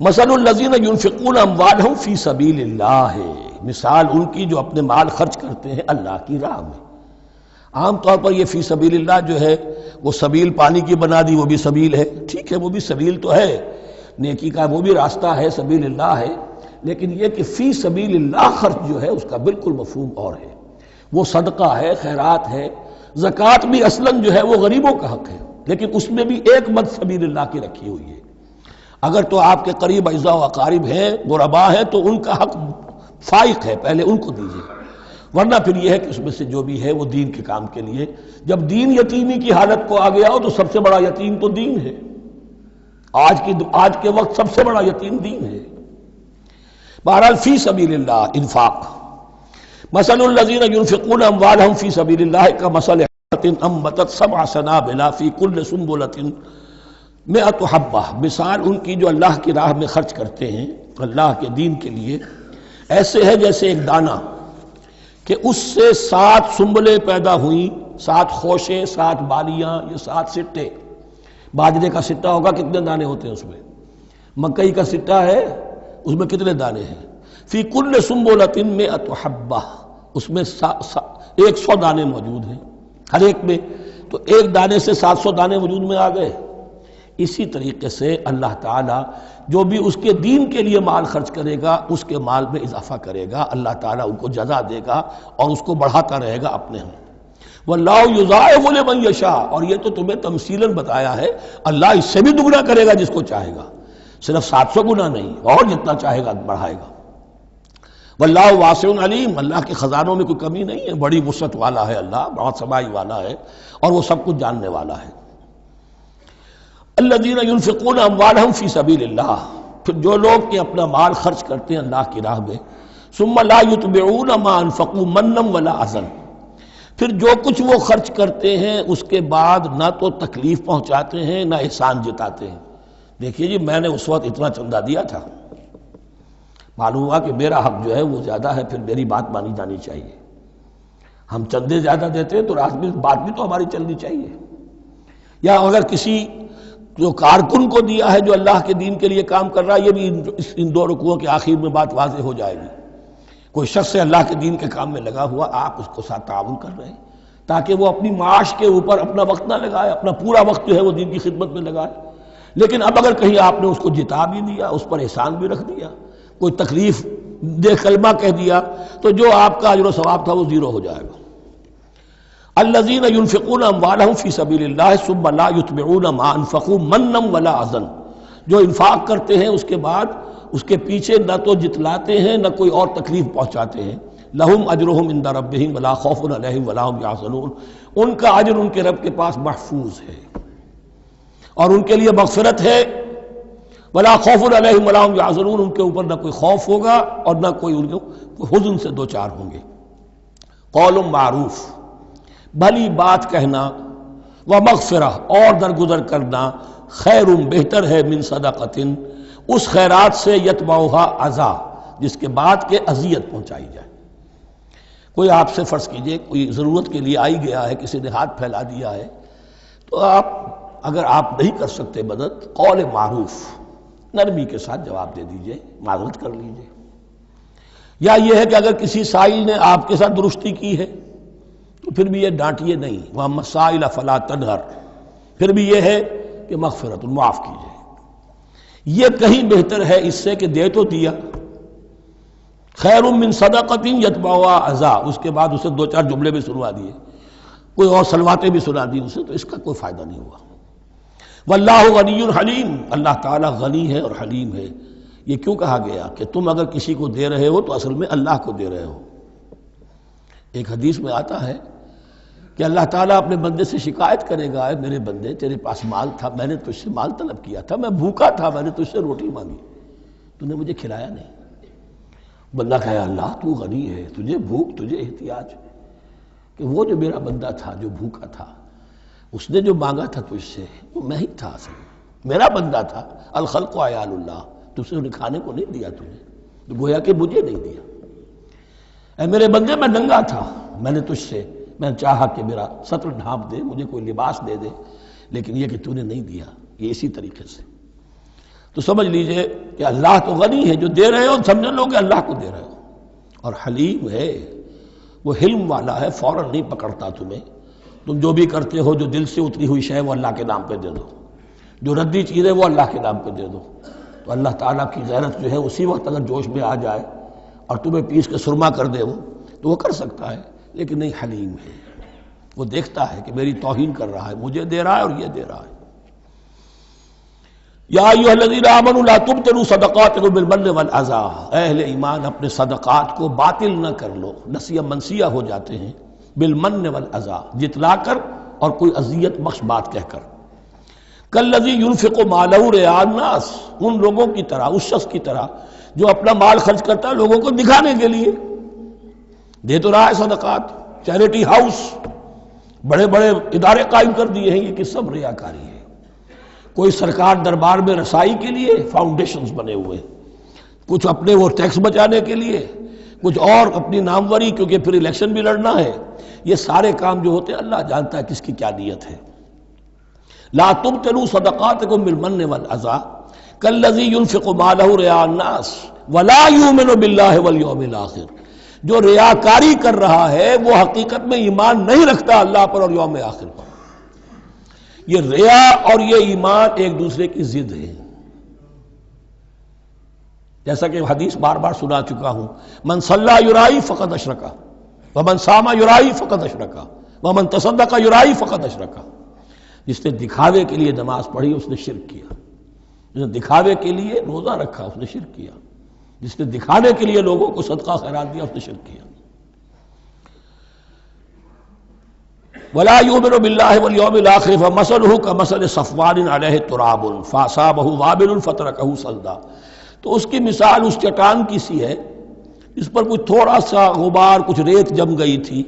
مثل الذین ینفقون اموالہم فی سبیل اللہ ہے، مثال ان کی جو اپنے مال خرچ کرتے ہیں اللہ کی راہ میں۔ عام طور پر یہ فی سبیل اللہ جو ہے وہ سبیل پانی کی بنا دی، وہ بھی سبیل ہے، ٹھیک ہے، وہ بھی سبیل تو ہے، نیکی کا وہ بھی راستہ ہے، سبیل اللہ ہے، لیکن یہ کہ فی سبیل اللہ خرچ جو ہے اس کا بالکل مفہوم اور ہے، وہ صدقہ ہے، خیرات ہے، زکوٰۃ بھی اصلاً جو ہے وہ غریبوں کا حق ہے، لیکن اس میں بھی ایک مد سبیل اللہ کی رکھی ہوئی ہے۔ اگر تو آپ کے قریب اعزاء و اقارب ہیں، غربا ہیں، تو ان کا حق فائق ہے، پہلے ان کو دیجیے، ورنہ پھر یہ ہے کہ اس میں سے جو بھی ہے وہ دین کے کام کے لیے۔ جب دین یتیمی کی حالت کو آ گیا ہو تو سب سے بڑا یتیم تو دین ہے، آج کے وقت سب سے بڑا یتیم دین ہے۔ بہرحال فی سبیل اللہ انفاق۔ مثل الذین ینفقون اموالہم فی سبیل اللہ کمثل حبۃ انبتت سبع سنابل فی کل سنبلۃ مئۃ حبہ، مثال ان کی جو اللہ کی راہ میں خرچ کرتے ہیں اللہ کے دین کے لیے، ایسے ہے جیسے ایک دانہ کہ اس سے 7 سنبلیں پیدا ہوئیں، 7 خوشیں، 7 بالیاں، یہ 7 سٹے۔ باجرے کا سٹہ ہوگا کتنے دانے ہوتے ہیں اس میں؟ مکئی کا سٹہ ہے اس میں کتنے دانے ہیں؟ فی کل سنبلۃ مئۃ حبہ، اس میں 100 دانے موجود ہیں ہر ایک میں، تو ایک دانے سے 700 دانے وجود میں آ گئے۔ اسی طریقے سے اللہ تعالیٰ جو بھی اس کے دین کے لیے مال خرچ کرے گا اس کے مال میں اضافہ کرے گا، اللہ تعالیٰ ان کو جزا دے گا اور اس کو بڑھاتا رہے گا اپنے ہم۔ وَاللَّهُ يُضَاعِفُ لِمَن يَشَاءُ، اور یہ تو تمہیں تمثیلاً بتایا ہے، اللہ اس سے بھی دگنا کرے گا جس کو چاہے گا، صرف 700 گنا نہیں، اور جتنا چاہے گا بڑھائے گا۔ وَاللَّهُ وَاسِعٌ عَلِيمٌ، اللہ کے خزانوں میں کوئی کمی نہیں ہے، بڑی وسعت والا ہے اللہ، بہت سمائی والا ہے اور وہ سب کچھ جاننے والا ہے۔ الذین ینفقون اموالہم فی سبیل اللہ، پھر جو لوگ کہ اپنا مال خرچ کرتے ہیں اللہ کی راہ میں، ثم لا یتبعون ما انفقوا منا ولا اذى، پھر جو کچھ وہ خرچ کرتے ہیں اس کے بعد نہ تو تکلیف پہنچاتے ہیں نہ احسان جتاتے ہیں۔ دیکھیے جی میں نے اس وقت اتنا چندہ دیا تھا، معلوم ہوا کہ میرا حق جو ہے وہ زیادہ ہے، پھر میری بات مانی جانی چاہیے۔ ہم چندے زیادہ دیتے ہیں تو بات بھی تو ہماری چلنی چاہیے۔ یا اگر کسی جو کارکن کو دیا ہے جو اللہ کے دین کے لیے کام کر رہا ہے، یہ بھی ان 2 رکوعوں کے آخر میں بات واضح ہو جائے گی۔ کوئی شخص ہے اللہ کے دین کے کام میں لگا ہوا، آپ اس کو ساتھ تعاون کر رہے ہیں تاکہ وہ اپنی معاش کے اوپر اپنا وقت نہ لگائے، اپنا پورا وقت جو ہے وہ دین کی خدمت میں لگائے، لیکن اب اگر کہیں آپ نے اس کو جتا بھی دیا، اس پر احسان بھی رکھ دیا، کوئی تکلیف دے کلمہ کہہ دیا، تو جو آپ کا اجر و ثواب تھا وہ 0 ہو جائے گا۔ الذین ینفقون اموالہم فی سبیل اللہ ثم لا یتبعون ما انفقوا منا ولا اذى، جو انفاق کرتے ہیں اس کے بعد اس کے پیچھے نہ تو جتلاتے ہیں نہ کوئی اور تکلیف پہنچاتے ہیں۔ لہم اجرہم عند ربہم ولا خوف علیہم ولا هم یحزنون، ان کا اجر ان کے رب کے پاس محفوظ ہے اور ان کے لیے مغفرت ہے۔ ولا خوف علیہم ولا هم یحزنون، ان کے اوپر نہ کوئی خوف ہوگا اور نہ کوئی ان کو حزن سے دوچار ہوں گے۔ قول معروف، بھلی بات کہنا، ومغفرہ اور درگزر کرنا، خیر بہتر ہے من صدقۃ، اس خیرات سے یتبعها اذی، جس کے بعد کہ اذیت پہنچائی جائے۔ کوئی آپ سے فرض کیجئے کوئی ضرورت کے لیے آئی گیا ہے، کسی نے ہاتھ پھیلا دیا ہے، تو آپ اگر آپ نہیں کر سکتے مدد، قول معروف، نرمی کے ساتھ جواب دے دیجئے، معذرت کر لیجئے، یا یہ ہے کہ اگر کسی سائل نے آپ کے ساتھ درستی کی ہے تو پھر بھی یہ ڈانٹیے نہیں، وَأَمَّا السَّائِلَ فَلَا تَنْهَرْ، پھر بھی یہ ہے کہ مغفرت معاف کیجیے۔ یہ کہیں بہتر ہے اس سے کہ دے تو دیا، خیر من صدقۃ یتبعھا اذی، اس کے بعد اسے دو چار جملے بھی سنوا دیے، کوئی اور سلواتیں بھی سنا دی اسے، تو اس کا کوئی فائدہ نہیں ہوا۔ واللہ غنی حلیم، اللہ تعالیٰ غنی ہے اور حلیم ہے۔ یہ کیوں کہا گیا کہ تم اگر کسی کو دے رہے ہو تو اصل میں اللہ کو دے رہے ہو۔ ایک حدیث میں آتا ہے کہ اللہ تعالیٰ اپنے بندے سے شکایت کرے گا، اے میرے بندے تیرے پاس مال تھا، میں نے تجھ سے مال طلب کیا تھا، میں بھوکا تھا، میں نے تجھ سے روٹی مانگی، تو نے مجھے کھلایا نہیں۔ بندہ کہے اللہ تو غنی ہے، تجھے بھوک، تجھے احتیاج، کہ وہ جو میرا بندہ تھا جو بھوکا تھا اس نے جو مانگا تھا تجھ سے وہ میں ہی تھا، اصل میرا بندہ تھا۔ الخلق عیال اللہ، تجھ سے انہیں کھانے کو نہیں دیا تجھے، تو گویا کہ مجھے نہیں دیا۔ اے میرے بندے میں ننگا تھا، میں نے تجھ سے میں چاہا کہ میرا سطر ڈھانپ دے، مجھے کوئی لباس دے دے، لیکن یہ کہ تو نے نہیں دیا۔ یہ اسی طریقے سے تو سمجھ لیجئے کہ اللہ تو غنی ہے، جو دے رہے ہو سمجھ لو کہ اللہ کو دے رہے ہو، اور حلیم ہے، وہ حلم والا ہے، فوراً نہیں پکڑتا تمہیں۔ تم جو بھی کرتے ہو جو دل سے اتری ہوئی شے وہ اللہ کے نام پہ دے دو، جو ردی چیز ہے وہ اللہ کے نام پہ دے دو، تو اللہ تعالیٰ کی غیرت جو ہے اسی وقت اگر جوش میں آ جائے اور تمہیں پیس کے سرما کر دے وہ، تو وہ کر سکتا ہے، لیکن نہیں، حلیم ہے، وہ دیکھتا ہے کہ میری توہین کر رہا ہے، مجھے دے رہا ہے اور یہ دے رہا ہے۔ یا ایھا الذین آمنوا لا تبطلوا صدقاتکم بالمن والأذی، اے اہل ایمان اپنے صدقات کو باطل نہ کر لو، نسیہ منسیہ ہو جاتے ہیں، بالمن والأذی، جتلا کر اور کوئی اذیت بخش بات کہہ کر۔ کالذی ينفق مالہ رئاء الناس، ان لوگوں کی طرح، اس شخص کی طرح جو اپنا مال خرچ کرتا ہے لوگوں کو دکھانے کے لیے، دے تو رہا ہے صدقات، چیریٹی ہاؤس، بڑے بڑے ادارے قائم کر دیے ہیں، یہ کہ سب ریاکاری ہے۔ کوئی سرکار دربار میں رسائی کے لیے فاؤنڈیشنز بنے ہوئے، کچھ اپنے وہ ٹیکس بچانے کے لیے، کچھ اور اپنی ناموری، کیونکہ پھر الیکشن بھی لڑنا ہے۔ یہ سارے کام جو ہوتے ہیں اللہ جانتا ہے کس کی کیا نیت ہے۔ لا تبطلوا صدقاتکم بالمن والأذی کالذی ينفق مالہ رئاء الناس ولا یؤمن باللہ والیوم الآخر، جو ریاکاری کر رہا ہے وہ حقیقت میں ایمان نہیں رکھتا اللہ پر اور یوم آخر پر۔ یہ ریا اور یہ ایمان ایک دوسرے کی ضد ہے، جیسا کہ حدیث بار بار سنا چکا ہوں، من صلی یرائی فقد اشرکا ومن صام یرائی فقد اشرکا ومن تصدق یرائی فقد اشرکا۔ جس نے دکھاوے کے لیے نماز پڑھی اس نے شرک کیا، جس نے دکھاوے کے لیے روزہ رکھا اس نے شرک کیا، جس نے دکھانے کے لیے لوگوں کو صدقہ خیرات دیا اس نے شرک کیا۔ ولا یؤمن باللہ والیوم الآخر فمثلہ کمثل صفوان علیہ تراب فاصابہ وابل فترکہ صلدا، تو اس کی مثال اس چٹان کی سی ہے اس پر کچھ تھوڑا سا غبار، کچھ ریت جم گئی تھی،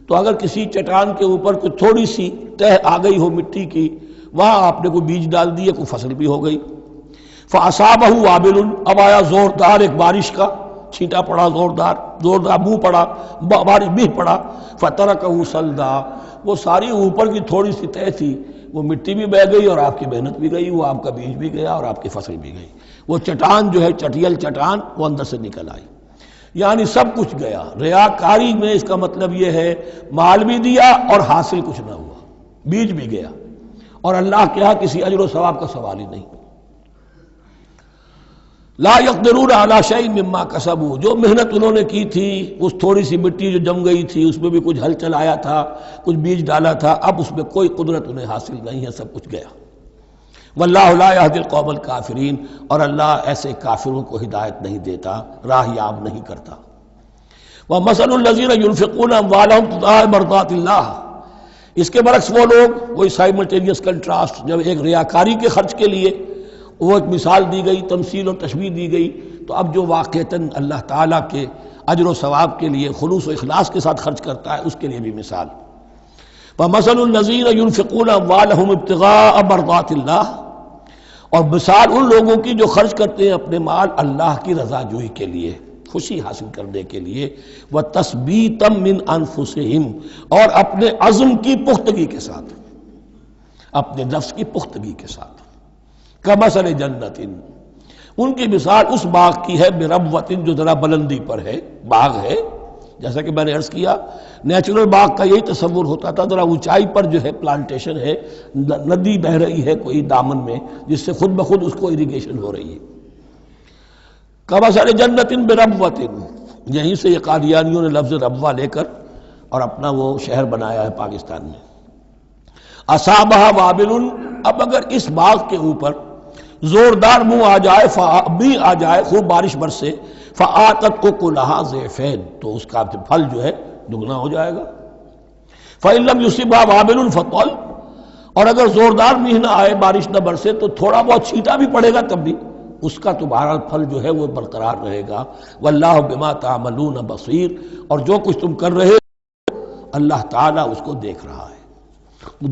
تو اگر کسی چٹان کے اوپر کچھ تھوڑی سی تہ آ گئی ہو مٹی کی، وہاں آپ نے کوئی بیج ڈال دیے، کوئی فصل بھی ہو گئی۔ فاصابہ وابل، اب آیا زوردار ایک بارش کا چھینٹا پڑا، زوردار بو پڑا، بارش بھی پڑا، فترکہ صلدا، وہ ساری اوپر کی تھوڑی سی تہ تھی، وہ مٹی بھی بہہ گئی اور آپ کی محنت بھی گئی، وہ آپ کا بیج بھی گیا اور آپ کی فصل بھی گئی۔ وہ چٹان جو ہے چٹیل چٹان وہ اندر سے نکل آئی، یعنی سب کچھ گیا۔ ریاکاری میں اس کا مطلب یہ ہے مال بھی دیا اور حاصل کچھ نہ ہوا، بیج بھی گیا، اور اللہ کے ہاں کسی اجر و ثواب کا سوال ہی نہیں۔ لا یقدرون علی شیء مما کسبوا، جو محنت انہوں نے کی تھی، اس تھوڑی سی مٹی جو جم گئی تھی اس میں بھی کچھ ہل چلایا تھا، کچھ بیج ڈالا تھا، اب اس میں کوئی قدرت انہیں حاصل نہیں ہے، سب کچھ گیا۔ واللہ لا یہدی القوم الکافرین، اور اللہ ایسے کافروں کو ہدایت نہیں دیتا، راہ یاب نہیں کرتا۔ ومثل الذین ينفقون اموالهم ابتغاء مرضات اللہ، اس کے برعکس وہ لوگ، وہی سائملٹینیس کنٹراسٹ، جب ایک ریاکاری کے خرچ کے لیے وہ ایک مثال دی گئی، تمثیل اور تشبیہ دی گئی، تو اب جو واقعتاً اللہ تعالیٰ کے اجر و ثواب کے لیے خلوص و اخلاص کے ساتھ خرچ کرتا ہے اس کے لیے بھی مثال۔ وَمَثَلُ الَّذِينَ يُنْفِقُونَ أَمْوَالَهُمْ ابْتِغَاءَ مَرْضَاتِ اللَّهِ، اور مثال ان لوگوں کی جو خرچ کرتے ہیں اپنے مال اللہ کی رضا جوئی کے لیے، خوشی حاصل کرنے کے لیے، وَتَثْبِيتًا مِّنْ أَنفُسِهِمْ، اور اپنے عزم کی پختگی کے ساتھ، اپنے نفس کی پختگی کے ساتھ۔ کمثل جنت، ان کی مثال اس باغ کی ہے بربوۃ جو ذرا بلندی پر ہے، باغ ہے، جیسا کہ میں نے عرض کیا نیچرل باغ کا یہی تصور ہوتا تھا، ذرا اونچائی پر جو ہے پلانٹیشن ہے، ندی بہہ رہی ہے کوئی دامن میں جس سے خود بخود اس کو اریگیشن ہو رہی ہے۔ کمثل جنت بربوۃ، یہیں سے یہ قادیانیوں نے لفظ ربوہ لے کر اور اپنا وہ شہر بنایا ہے پاکستان میں۔ اصابہ وابل، اب اگر اس باغ کے اوپر زوردار منہ آ جائے، بھی آ جائے، خوب بارش برسے، فآتت اکلھا ضعفین، تو اس کا پھل جو ہے دگنا ہو جائے گا۔ فإن لم يصبها وابل فطل، اور اگر زوردار میںہ نہ آئے، بارش نہ برسے، تو تھوڑا بہت چھینٹا بھی پڑے گا تب بھی اس کا تو بہرحال پھل جو ہے وہ برقرار رہے گا۔ واللہ بما تعملون بصیر، اور جو کچھ تم کر رہے ہو اللہ تعالیٰ اس کو دیکھ رہا ہے۔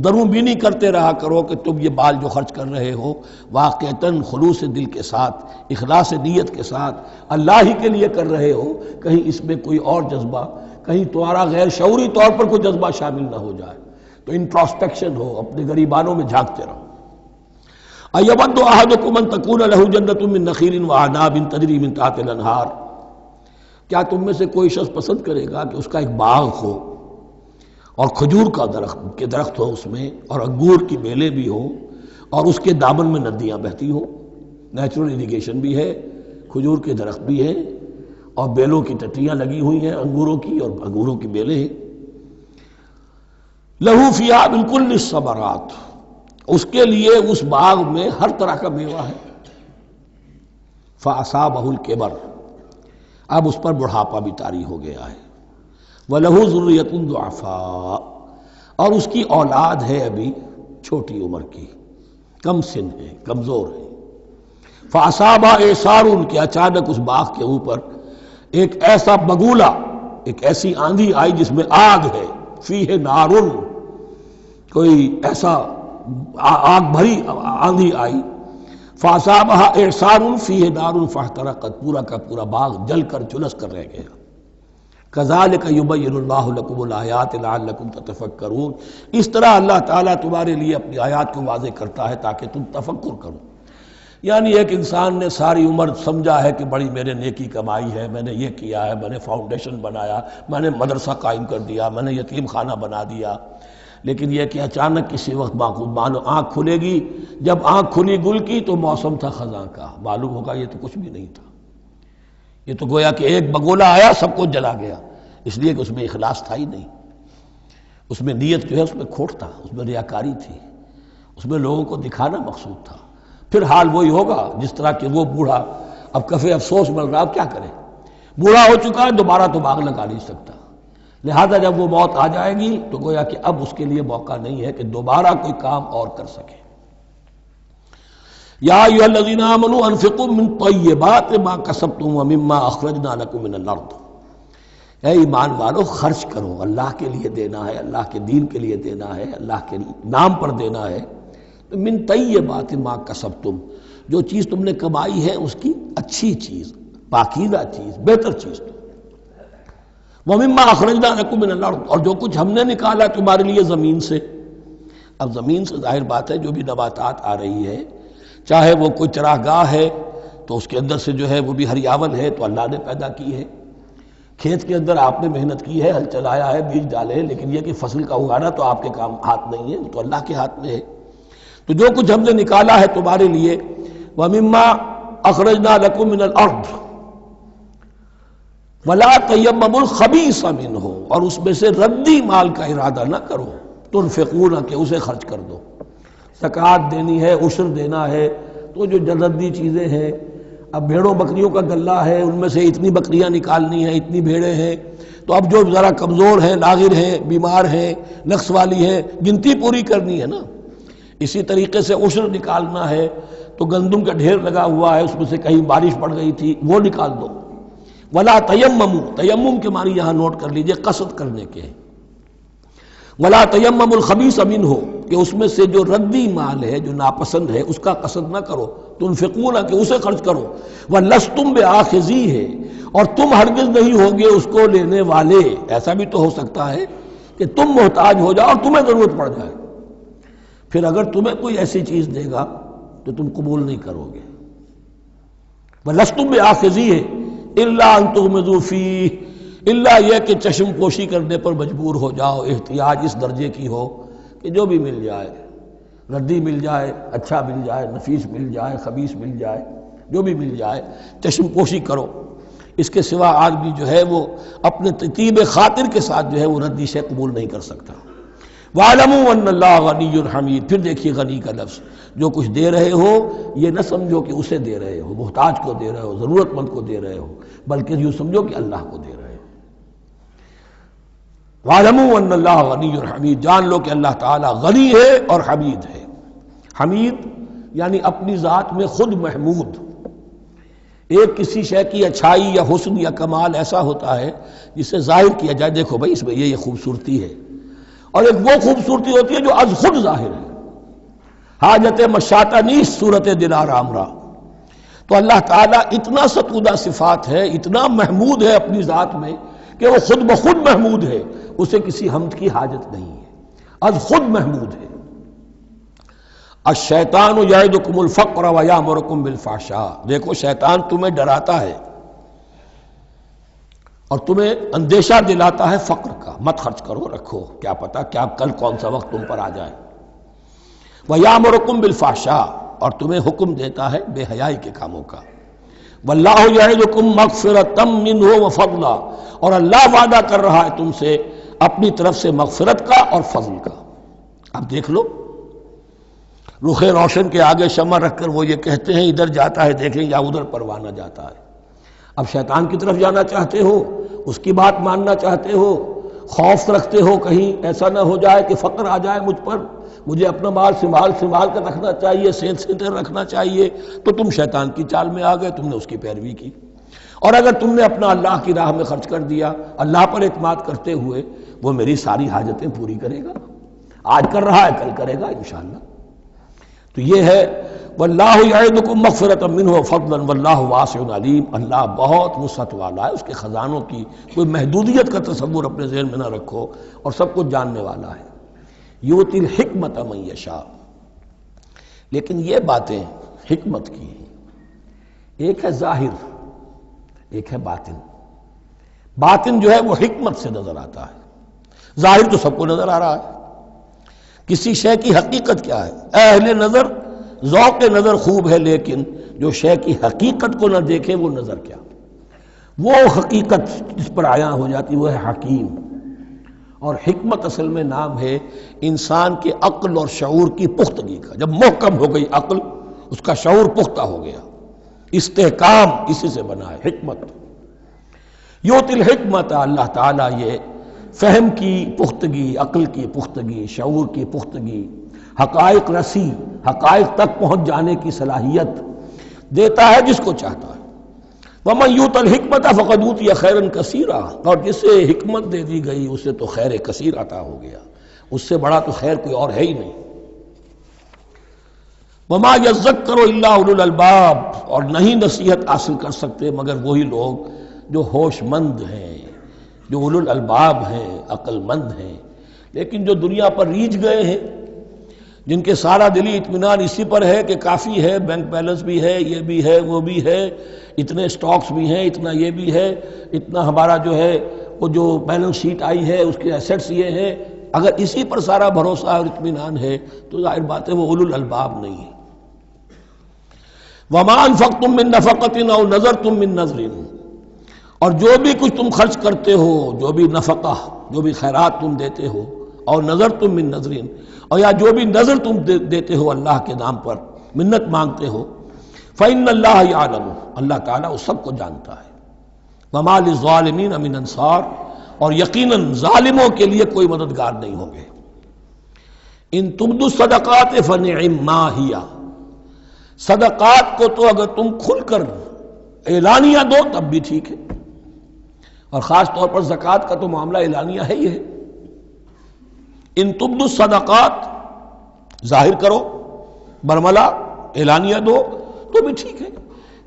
دروں بینی کرتے رہا کرو کہ تم یہ بال جو خرچ کر رہے ہو واقعتاً خلوص دل کے ساتھ، اخلاص نیت کے ساتھ اللہ ہی کے لیے کر رہے ہو، کہیں اس میں کوئی اور جذبہ، کہیں تمہارا غیر شعوری طور پر کوئی جذبہ شامل نہ ہو جائے، تو انٹراسپیکشن ہو، اپنے غریبانوں میں جھانکتے رہو۔ ایود احدکم ان تکون لہ جنۃ من نخیل واعناب تجری من تحتہا الانہار، کیا تم میں سے کوئی شخص پسند کرے گا کہ اس کا ایک باغ ہو اور کھجور کا درخت ہو اس میں، اور انگور کی بیلیں بھی ہوں، اور اس کے دامن میں ندیاں بہتی ہوں، نیچرل اریگیشن بھی ہے، کھجور کے درخت بھی ہیں، اور بیلوں کی ٹٹیاں لگی ہوئی ہیں انگوروں کی، اور انگوروں کی بیلیں ہیں۔ لہو فیہا من کل الثمرات، اس کے لیے اس باغ میں ہر طرح کا میوہ ہے۔ فاصابہ الکبر، اب اس پر بڑھاپا بھی طاری ہو گیا ہے۔ وَلَهُ ذُرِّيَّةٌ ضُعَفَاء، اور اس کی اولاد ہے ابھی چھوٹی عمر کی، کم سن ہے، کمزور ہے۔ فَأَصَابَهَا إِعْصَارٌ، کہ اچانک اس باغ کے اوپر ایک ایسا بگولا، ایک ایسی آندھی آئی جس میں آگ ہے، فِيهِ نَارٌ، کوئی ایسا آگ بھری آندھی آئی۔ فَأَصَابَهَا إِعْصَارٌ فِيهِ نَارٌ فَاحْتَرَقَتْ، پورا کا پورا باغ جل کر جلس کر رہ گیا۔ کذالک یبین اللہ لکم الآیات لعلکم تتفکرون، اس طرح اللہ تعالیٰ تمہارے لیے اپنی آیات کو واضح کرتا ہے تاکہ تم تفکر کرو۔ یعنی ایک انسان نے ساری عمر سمجھا ہے کہ بڑی میرے نیکی کمائی ہے، میں نے یہ کیا ہے، میں نے فاؤنڈیشن بنایا، میں نے مدرسہ قائم کر دیا، میں نے یتیم خانہ بنا دیا، لیکن یہ کہ اچانک کسی وقت مانو آنکھ کھلے گی، جب آنکھ کھلی گل کی تو موسم تھا خزاں کا، معلوم ہوگا یہ تو کچھ بھی نہیں تھا، یہ تو گویا کہ ایک بگولا آیا سب کو جلا گیا، اس لیے کہ اس میں اخلاص تھا ہی نہیں، اس میں نیت جو ہے اس میں کھوٹ تھا، اس میں ریاکاری تھی، اس میں لوگوں کو دکھانا مقصود تھا۔ پھر حال وہی ہوگا جس طرح کہ وہ بوڑھا اب کفِ افسوس مل رہا، اب کیا کرے، بوڑھا ہو چکا ہے، دوبارہ تو باغ لگا نہیں سکتا، لہذا جب وہ موت آ جائے گی تو گویا کہ اب اس کے لیے موقع نہیں ہے کہ دوبارہ کوئی کام اور کر سکے۔ یا ایھا الذین آمنوا انفقوا من طیبات ما کسبتم ومما اخرجنا لکم من الارض، اے ایمان والو خرچ کرو، اللہ کے لیے دینا ہے، اللہ کے دین کے لیے دینا ہے، اللہ کے نام پر دینا ہے۔ من طیبات ما کسبتم، جو چیز تم نے کمائی ہے اس کی اچھی چیز، پاکیزہ چیز، بہتر چیز۔ ومما اخرجنا لکم من الارض، اور جو کچھ ہم نے نکالا تمہارے لیے زمین سے۔ اب زمین سے ظاہر بات ہے جو بھی نباتات آ رہی ہے، چاہے وہ کوئی چراہ گاہ ہے تو اس کے اندر سے جو ہے وہ بھی ہریاول ہے تو اللہ نے پیدا کی ہے، کھیت کے اندر آپ نے محنت کی ہے، ہل چلایا ہے، بیج ڈالے ہیں، لیکن یہ کہ فصل کا اگانا تو آپ کے کام ہاتھ نہیں ہے، تو اللہ کے ہاتھ میں ہے۔ تو جو کچھ ہم نے نکالا ہے تمہارے لیے، وَمِمَّا أَخْرَجْنَا لَكُم مِّنَ الْأَرْضِ وَلَا تَيَمَّمُوا الْخَبِيثَ مِنْهُ، اور اس میں سے ردی مال کا ارادہ نہ کرو، تنفقون، کہ اسے خرچ کر دو، زکوٰۃ دینی ہے، عشر دینا ہے، تو جو ردی چیزیں ہیں، اب بھیڑوں بکریوں کا غلہ ہے، ان میں سے اتنی بکریاں نکالنی ہیں، اتنی بھیڑیں ہیں، تو اب جو ذرا کمزور ہیں، لاغر ہیں، بیمار ہیں، نقص والی ہیں، گنتی پوری کرنی ہے نا۔ اسی طریقے سے عشر نکالنا ہے تو گندم کا ڈھیر لگا ہوا ہے، اس میں سے کہیں بارش پڑ گئی تھی، وہ نکال دو۔ ولا تیمموا، تیمم کے معنی یہاں نوٹ کر لیجئے قصد کرنے کے ہیں۔ ولا تیمموا الخبیث منہ، کہ اس میں سے جو ردی مال ہے، جو ناپسند ہے، اس کا قصد نہ کرو، تنفقون، کہ اسے خرچ کرو، وَلَسْتُمْ بِآخِذِیہِ، اور تم ہرگز نہیں ہوگے اس کو لینے والے۔ ایسا بھی تو ہو سکتا ہے کہ تم محتاج ہو جاؤ اور تمہیں ضرورت پڑ جائے، پھر اگر تمہیں کوئی ایسی چیز دے گا تو تم قبول نہیں کرو گے۔ وَلَسْتُمْ بِآخِذِيهِ إِلَّا أَن تُغْمِضُوا فِيهِ، الا یہ کہ چشم پوشی کرنے پر مجبور ہو جاؤ، احتیاج اس درجے کی ہو کہ جو بھی مل جائے، ردی مل جائے، اچھا مل جائے، نفیس مل جائے، خبیث مل جائے، جو بھی مل جائے چشم پوشی کرو۔ اس کے سوا آدمی جو ہے وہ اپنے طیب خاطر کے ساتھ جو ہے وہ ردی شے قبول نہیں کر سکتا۔ وَاعْلَمُوا أَنَّ اللَّهَ غَنِيٌّ حَمِيدٌ، پھر دیکھیے غنی کا لفظ، جو کچھ دے رہے ہو یہ نہ سمجھو کہ اسے دے رہے ہو، محتاج کو دے رہے ہو، ضرورت مند کو دے رہے ہو، بلکہ یوں سمجھو کہ اللہ کو دے رہے ہو۔ وَاعْلَمُوا أَنَّ اللَّهَ غَنِيٌّ حَمِيدٌ، جان لو کہ اللہ تعالیٰ غنی ہے اور حمید ہے۔ حمید یعنی اپنی ذات میں خود محمود۔ ایک کسی شے کی اچھائی یا حسن یا کمال ایسا ہوتا ہے جسے ظاہر کیا جائے، دیکھو بھائی اس میں یہ خوبصورتی ہے، اور ایک وہ خوبصورتی ہوتی ہے جو از خود ظاہر ہے۔ حاجت مشاطہ نیست صورت دل آرام را، تو اللہ تعالیٰ اتنا ستودہ صفات ہے، اتنا محمود ہے اپنی ذات میں کہ وہ خود بخود محمود ہے، اسے کسی حمد کی حاجت نہیں ہے، از خود محمود ہے۔ الشیطان یعدکم الفقر ویامرکم بالفحشاء، دیکھو شیطان تمہیں ڈراتا ہے اور تمہیں اندیشہ دلاتا ہے فقر کا، مت خرچ کرو، رکھو، کیا پتہ کیا کل کون سا وقت تم پر آ جائے۔ وَيَأْمُرُكُمْ بِالْفَحْشَاءِ، اور تمہیں حکم دیتا ہے بے حیائی کے کاموں کا۔ وَاللَّهُ يَعِدُكُمْ مَغْفِرَةً مِّنْهُ وَفَضْلًا، اور اللہ وعدہ کر رہا ہے تم سے اپنی طرف سے مغفرت کا اور فضل کا۔ اب دیکھ لو، رخ روشن کے آگے شمع رکھ کر وہ یہ کہتے ہیں ادھر جاتا ہے دیکھیں یا ادھر پروانہ جاتا ہے۔ اب شیطان کی طرف جانا چاہتے ہو، اس کی بات ماننا چاہتے ہو، خوف رکھتے ہو کہیں ایسا نہ ہو جائے کہ فقر آ جائے مجھ پر، مجھے اپنا مال سنبھال کر رکھنا چاہیے، سینت رکھنا چاہیے، تو تم شیطان کی چال میں آ گئے، تم نے اس کی پیروی کی۔ اور اگر تم نے اپنا اللہ کی راہ میں خرچ کر دیا، اللہ پر اعتماد کرتے ہوئے، وہ میری ساری حاجتیں پوری کرے گا، آج کر رہا ہے کل کرے گا انشاءاللہ۔ تو یہ ہے واللہ یعدکم مغفرۃ منہ وفضلا واللہ واسع علیم، اللہ بہت وسعت والا ہے، اس کے خزانوں کی کوئی محدودیت کا تصور اپنے ذہن میں نہ رکھو، اور سب کچھ جاننے والا ہے۔ یؤتی الحکمۃ من یشاء، لیکن یہ باتیں حکمت کی ہیں، ایک ہے ظاہر ایک ہے باطن۔ باطن جو ہے وہ حکمت سے نظر آتا ہے، ظاہر تو سب کو نظر آ رہا ہے۔ کسی شے کی حقیقت کیا ہے؟ اہل نظر ذوق نظر خوب ہے، لیکن جو شے کی حقیقت کو نہ دیکھے وہ نظر کیا؟ وہ حقیقت جس پر عیاں ہو جاتی وہ ہے حکیم۔ اور حکمت اصل میں نام ہے انسان کے عقل اور شعور کی پختگی کا۔ جب محکم ہو گئی عقل، اس کا شعور پختہ ہو گیا، استحکام اسی سے بنا ہے حکمت۔ یؤتی الحکمت، اللہ تعالیٰ یہ فہم کی پختگی، عقل کی پختگی، شعور کی پختگی، حقائق رسی، حقائق تک پہنچ جانے کی صلاحیت دیتا ہے جس کو چاہتا ہے۔ وَمَن یُؤْتَ الْحِکْمَةَ فَقَدْ أُوتِیَ خَیْرًا کَثِیرًا، اور جسے حکمت دے دی گئی اسے تو خیر کثیر عطا ہو گیا، اس سے بڑا تو خیر کوئی اور ہے ہی نہیں۔ وَمَا يَذَّکَّرُ إِلَّا أُولُو الْأَلْبَابِ، اور نہیں نصیحت حاصل کر سکتے مگر وہی لوگ جو ہوش مند ہیں، جو اولو الالباب ہیں، عقل مند ہیں۔ لیکن جو دنیا پر ریجھ گئے ہیں، جن کے سارا دلی اطمینان اسی پر ہے کہ کافی ہے، بینک بیلنس بھی ہے، یہ بھی ہے، وہ بھی ہے، اتنے سٹاکس بھی ہیں، اتنا یہ بھی ہے، اتنا ہمارا جو ہے وہ جو بیلنس شیٹ آئی ہے اس کے ایسٹس یہ ہیں، اگر اسی پر سارا بھروسہ اور اطمینان ہے تو ظاہر بات ہے وہ اولو الالباب نہیں ہے۔ وَمَا أَنفَقْتُم مِّن نَفَقَةٍ أَوْ نَذَرْتُم مِّن نَذْرٍ، اور جو بھی کچھ تم خرچ کرتے ہو، جو بھی نفقہ، جو بھی خیرات تم دیتے ہو، اور نظر تم من نظرین، اور یا جو بھی نظر تم دیتے ہو اللہ کے نام پر، منت مانگتے ہو، فإن اللہ یعلم، اللہ تعالیٰ اس سب کو جانتا ہے۔ وما للظالمین من انصار، اور یقیناً ظالموں کے لیے کوئی مددگار نہیں ہوں گے۔ ان تبدوا الصدقات فنعم ما ہی، صدقات کو تو اگر تم کھل کر اعلانیہ دو تب بھی ٹھیک ہے، اور خاص طور پر زکوٰۃ کا تو معاملہ اعلانیہ ہے ہی ہے۔ ان تبدوا الصدقات، ظاہر کرو، برملا اعلانیہ دو تو بھی ٹھیک ہے،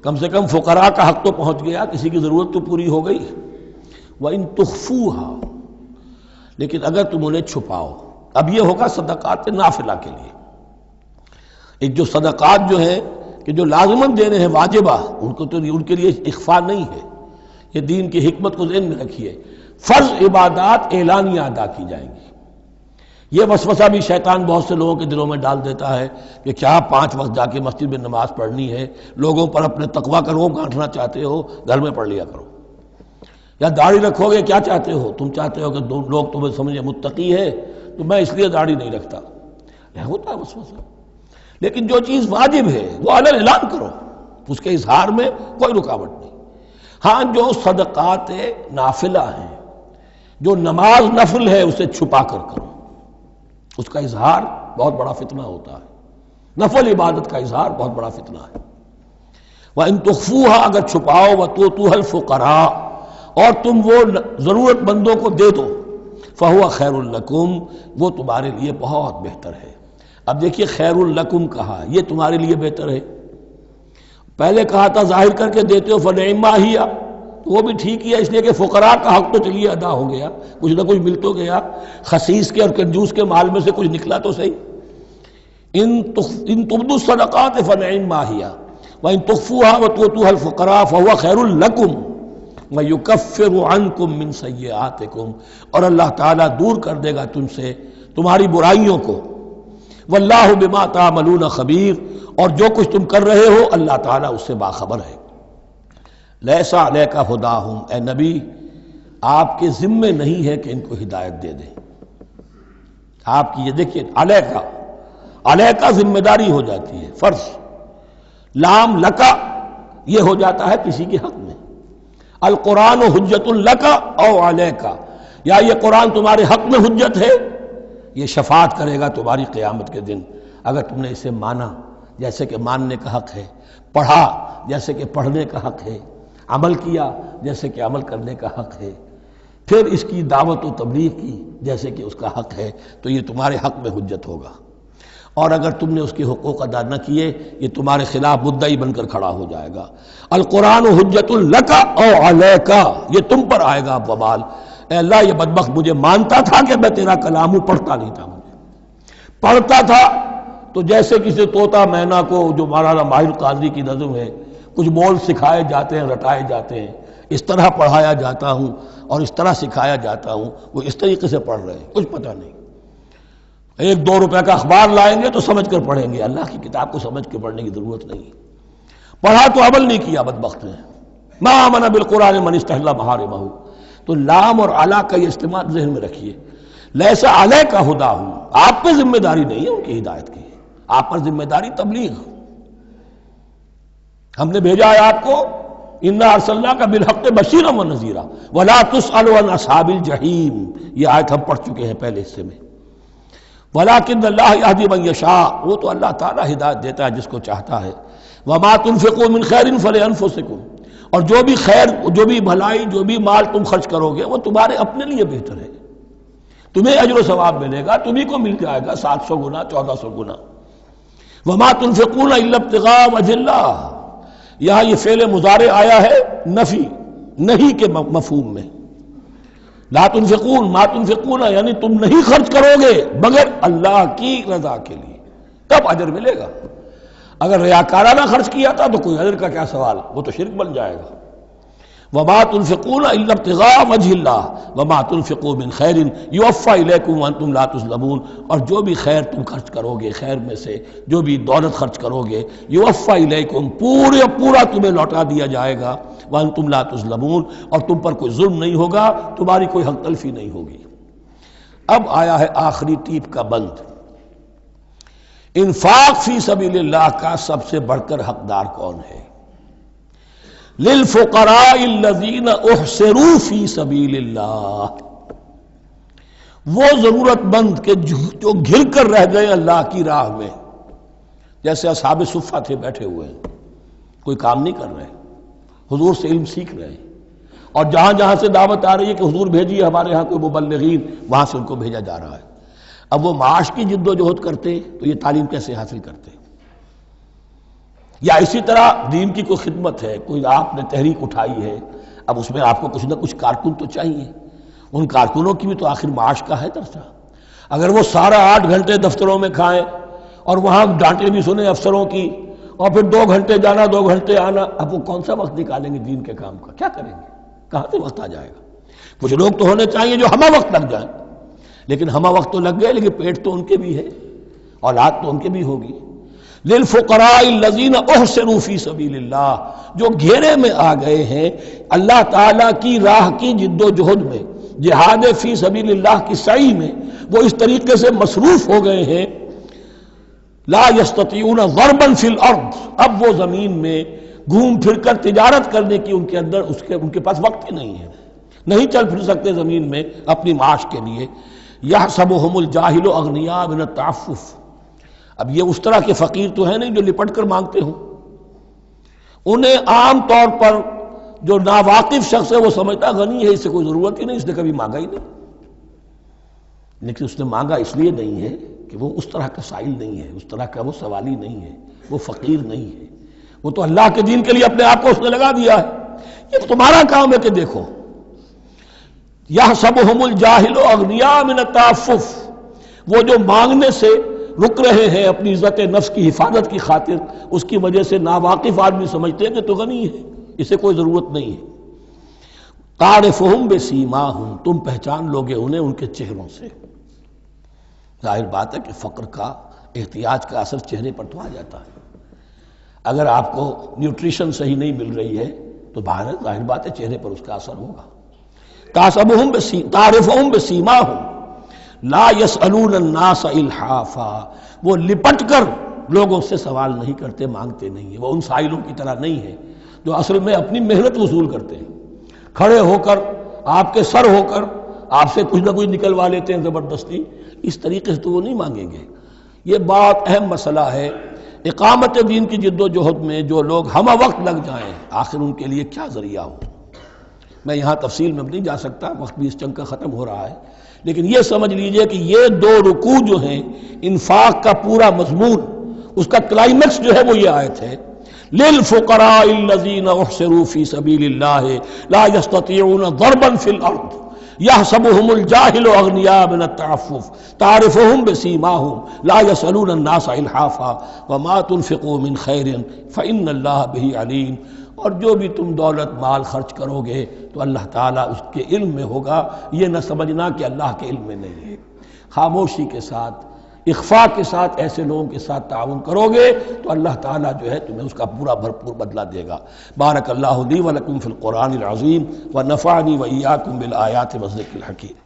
کم سے کم فقراء کا حق تو پہنچ گیا، کسی کی ضرورت تو پوری ہو گئی۔ وَإِن تُخْفُوهَا، لیکن اگر تم انہیں چھپاؤ، اب یہ ہوگا صدقات نافلہ کے لیے۔ ایک جو صدقات جو ہیں کہ جو لازماً دینے ہیں واجبہ ان کو تو ان کے لیے اخفا نہیں ہے، یہ دین کی حکمت کو ذہن میں رکھیے، فرض عبادات اعلانیہ ادا کی جائیں گی۔ یہ وسوسہ بھی شیطان بہت سے لوگوں کے دلوں میں ڈال دیتا ہے کہ کیا 5 وقت جا کے مسجد میں نماز پڑھنی ہے، لوگوں پر اپنے تقویٰ کا روب گانٹھنا چاہتے ہو، گھر میں پڑھ لیا کرو۔ یا داڑھی رکھو گے، کیا چاہتے ہو؟ تم چاہتے ہو کہ لوگ تمہیں سمجھے متقی ہے تو میں اس لیے داڑھی نہیں رکھتا، یہ ہوتا ہے وسوسہ۔ لیکن جو چیز واجب ہے وہ علن اعلان کرو، اس کے اظہار میں کوئی رکاوٹ نہیں۔ ہاں جو صدقات نافلہ ہیں، جو نماز نفل ہے، اسے چھپا کر کرو، اس کا اظہار بہت بڑا فتنہ ہوتا ہے، نفل عبادت کا اظہار بہت بڑا فتنہ ہے۔ وَإِن تُخْفُوهَا، اگر چھپاؤ، وَتُؤْتُوهَا الْفُقَرَاءَ، اور تم وہ ضرورت مندوں کو دے دو، فَهُوَ خَيْرٌ لَكُمْ، وہ تمہارے لیے بہت بہتر ہے۔ اب دیکھیے خیر لکم کہا، یہ تمہارے لیے بہتر ہے۔ پہلے کہا تھا ظاہر کر کے دیتے ہو فنعما ہی، وہ بھی ٹھیک ہی ہے، اس لیے کہ فقراء کا حق تو چلیے ادا ہو گیا، کچھ نہ کچھ مل تو گیا، خسیس کے اور کنجوس کے مال میں سے کچھ نکلا تو صحیح۔ ان تبدوا الصدقات فنعما ہی وان تخفوها وتؤتوها الفقراء فهو خیر لکم ویکفر عنکم من سیئاتکم، اور اللہ تعالیٰ دور کر دے گا تم سے تمہاری برائیوں کو۔ واللہ بما تعملون خبیر، اور جو کچھ تم کر رہے ہو اللہ تعالیٰ اس سے باخبر ہے۔ لیس علیک ہداہم، اے نبی آپ کے ذمے نہیں ہے کہ ان کو ہدایت دے دیں۔ آپ کی یہ دیکھیے علیکہ ذمہ داری ہو جاتی ہے، فرض۔ لام لکا یہ ہو جاتا ہے کسی کے حق میں۔ القرآن حجت لکا او علیکہ، یا یہ قرآن تمہارے حق میں حجت ہے، یہ شفاعت کرے گا تمہاری قیامت کے دن اگر تم نے اسے مانا، جیسے کہ ماننے کا حق ہے، پڑھا جیسے کہ پڑھنے کا حق ہے، عمل کیا جیسے کہ عمل کرنے کا حق ہے، پھر اس کی دعوت و تبلیغ کی جیسے کہ اس کا حق ہے، تو یہ تمہارے حق میں حجت ہوگا۔ اور اگر تم نے اس کے حقوق ادا نہ کیے، یہ تمہارے خلاف مدعی بن کر کھڑا ہو جائے گا۔ القرآن حجت لک او علیک، یہ تم پر آئے گا وبال۔ اے اللہ یہ بدبخت مجھے مانتا تھا کہ میں تیرا کلام ہوں، پڑھتا نہیں تھا، مجھے پڑھتا تھا تو جیسے کسی طوطا مینا کو، جو مولانا ماہر قاضی کی نظم ہے، کچھ بول سکھائے جاتے ہیں، رٹائے جاتے ہیں، اس طرح پڑھایا جاتا ہوں اور اس طرح سکھایا جاتا ہوں، وہ اس طریقے سے پڑھ رہے ہیں، کچھ پتہ نہیں۔ 1-2 روپے کا اخبار لائیں گے تو سمجھ کر پڑھیں گے، اللہ کی کتاب کو سمجھ کے پڑھنے کی ضرورت نہیں۔ پڑھا تو عمل نہیں کیا بدبخت نے۔ ما آمن بالقرآن من استحل محارمہ، تو لام اور علا کا یہ استعمال ذہن میں رکھیے۔ لیس علیک ہداہم، آپ پہ ذمہ داری نہیں ہے ان کی ہدایت کی، آپ پر ذمہ داری تبلیغ۔ ہم نے بھیجا ہے آپ کو، انا ارسلناک بالحق بشیرا ونذیرا ولا تسأل عن اصحاب الجحیم، یہ آیت ہم پڑھ چکے ہیں پہلے حصے میں۔ ولکن اللہ یہدی من یشاء، وہ تو اللہ تعالیٰ ہدایت دیتا ہے جس کو چاہتا ہے۔ وما تنفقوا من خیر فلانفسکم، اور جو بھی خیر، جو بھی بھلائی، جو بھی مال تم خرچ کرو گے وہ تمہارے اپنے لیے بہتر ہے، تمہیں اجر و ثواب ملے گا، تمہیں کو مل جائے گا 700 گنا 1400 گنا۔ وما تنفقون الا ابتغاء وجه اللہ، یہاں یہ فعل مضارع آیا ہے نفی نہیں کے مفہوم میں۔ لا تنفقون، ما تنفقون یعنی تم نہیں خرچ کرو گے مگر اللہ کی رضا کے لیے، تب اجر ملے گا۔ اگر ریاکارانہ خرچ کیا تھا تو کوئی اجر کا کیا سوال، وہ تو شرک بن جائے گا۔ وما تنفقون الا ابتغاء وجه اللہ وما تنفقوا من خیر یوفى الیکم وانتم لا تظلمون، اور جو بھی خیر تم خرچ کرو گے، خیر میں سے جو بھی دولت خرچ کرو گے، یوفى الیکم، پورا تمہیں لوٹا دیا جائے گا، وانتم لا تظلمون، اور تم پر کوئی ظلم نہیں ہوگا، تمہاری کوئی حق تلفی نہیں ہوگی۔ اب آیا ہے آخری ٹیپ کا بند۔ انفاق فی سبیل اللہ کا سب سے بڑھ کر حقدار کون ہے؟ للفقراء الذین احصروا فی سبیل اللہ، وہ ضرورت مند کہ جو گھر کر رہ گئے اللہ کی راہ میں، جیسے اصحاب صفہ تھے، بیٹھے ہوئے ہیں، کوئی کام نہیں کر رہے، حضور سے علم سیکھ رہے ہیں، اور جہاں جہاں سے دعوت آ رہی ہے کہ حضور بھیجیے ہمارے ہاں کوئی مبلغین، وہاں سے ان کو بھیجا جا رہا ہے۔ اب وہ معاش کی جد و جہد کرتے تو یہ تعلیم کیسے حاصل کرتے؟ یا اسی طرح دین کی کوئی خدمت ہے، کوئی آپ نے تحریک اٹھائی ہے، اب اس میں آپ کو کچھ نہ کچھ کارکن تو چاہیے، ان کارکنوں کی بھی تو آخر معاش کا ہے درجہ۔ اگر وہ سارا 8 گھنٹے دفتروں میں کھائیں اور وہاں ڈانٹے بھی سنیں افسروں کی، اور پھر 2 گھنٹے جانا 2 گھنٹے آنا، اب وہ کون سا وقت نکالیں گے دین کے کام کا؟ کیا کریں گے؟ کہاں سے وقت آ جائے گا؟ کچھ لوگ تو ہونے چاہیے جو ہمہ وقت لگ جائیں، لیکن ہمہ وقت تو لگ گئے، لیکن پیٹ تو ان کے بھی ہے، اولاد تو ان کے بھی ہوگی۔ للفقراء الذین احصروا فی سبیل اللہ، جو گھیرے میں آ گئے ہیں اللہ تعالیٰ کی راہ کی جد و جہد میں، جہاد فی سبیل اللہ کی سعی میں، وہ اس طریقے سے مصروف ہو گئے ہیں، لا یستطیعون ضربا فی الارض، اب وہ زمین میں گھوم پھر کر تجارت کرنے کی ان کے اندر ان کے پاس وقت ہی نہیں ہے، نہیں چل پھر سکتے زمین میں اپنی معاش کے لیے۔ یحسبهم الجاہل اغنیاء من التعفف، اب یہ اس طرح کے فقیر تو ہیں نہیں جو لپٹ کر مانگتے ہوں، انہیں عام طور پر جو ناواقف شخص ہے وہ سمجھتا غنی ہے، اس سے کوئی ضرورت ہی نہیں، اس نے کبھی مانگا ہی نہیں، لیکن اس نے مانگا اس لیے نہیں ہے کہ وہ اس طرح کا سائل نہیں ہے، اس طرح کا وہ سوالی نہیں ہے، وہ فقیر نہیں ہے، وہ تو اللہ کے دین کے لیے اپنے آپ کو اس نے لگا دیا ہے۔ یہ تمہارا کام ہے کہ دیکھو، یحسبهم الجاہل اغنیاء من التعفف، وہ جو مانگنے سے رک رہے ہیں اپنی عزت نفس کی حفاظت کی خاطر، اس کی وجہ سے ناواقف آدمی سمجھتے ہیں کہ تو غنی ہے، اسے کوئی ضرورت نہیں ہے۔ تعرفهم بسیماہم، تم پہچان لوگے انہیں ان کے چہروں سے۔ ظاہر بات ہے کہ فقر کا، احتیاج کا اثر چہرے پر تو آ جاتا ہے۔ اگر آپ کو نیوٹریشن صحیح نہیں مل رہی ہے تو ظاہر بات ہے چہرے پر اس کا اثر ہوگا۔ تعرفهم بسیماہم لا يسألون الناس الحافا، وہ لپٹ کر لوگوں سے سوال نہیں کرتے، مانگتے نہیں ہیں، وہ ان سائلوں کی طرح نہیں ہے جو اصل میں اپنی محنت وصول کرتے ہیں، کھڑے ہو کر آپ کے سر ہو کر آپ سے کچھ نہ کچھ نکلوا لیتے ہیں زبردستی، اس طریقے سے تو وہ نہیں مانگیں گے۔ یہ بہت اہم مسئلہ ہے۔ اقامت دین کی جد و جہد میں جو لوگ ہمہ وقت لگ جائیں، آخر ان کے لیے کیا ذریعہ ہو۔ میں یہاں تفصیل میں نہیں جا سکتا، وقت بھی اس چنگ کا ختم ہو رہا ہے، لیکن یہ سمجھ لیجئے کہ یہ 2 رکوع جو ہیں، انفاق کا پورا مضمون، اس کا کلائمیکس جو ہے وہ یہ آیت ہے، للفقراء الذین احصروا فی سبیل اللہ لا یستطیعون ضربا فی الارض یحسبهم الجاہل اغنیاء من التعفف تعرفهم بسیماہم لا یسألون الناس الحافا وما تنفقوا من خیر فإن اللہ بہ علیم۔ اور جو بھی تم دولت مال خرچ کرو گے تو اللہ تعالیٰ اس کے علم میں ہوگا، یہ نہ سمجھنا کہ اللہ کے علم میں نہیں ہے۔ خاموشی کے ساتھ، اخفاء کے ساتھ ایسے لوگوں کے ساتھ تعاون کرو گے تو اللہ تعالیٰ جو ہے تمہیں اس کا پورا بھرپور بدلہ دے گا۔ بارک اللہ لی ولکم فی القرآن العظیم ونفعنی وإیاکم بالآیات والذکر الحکیم۔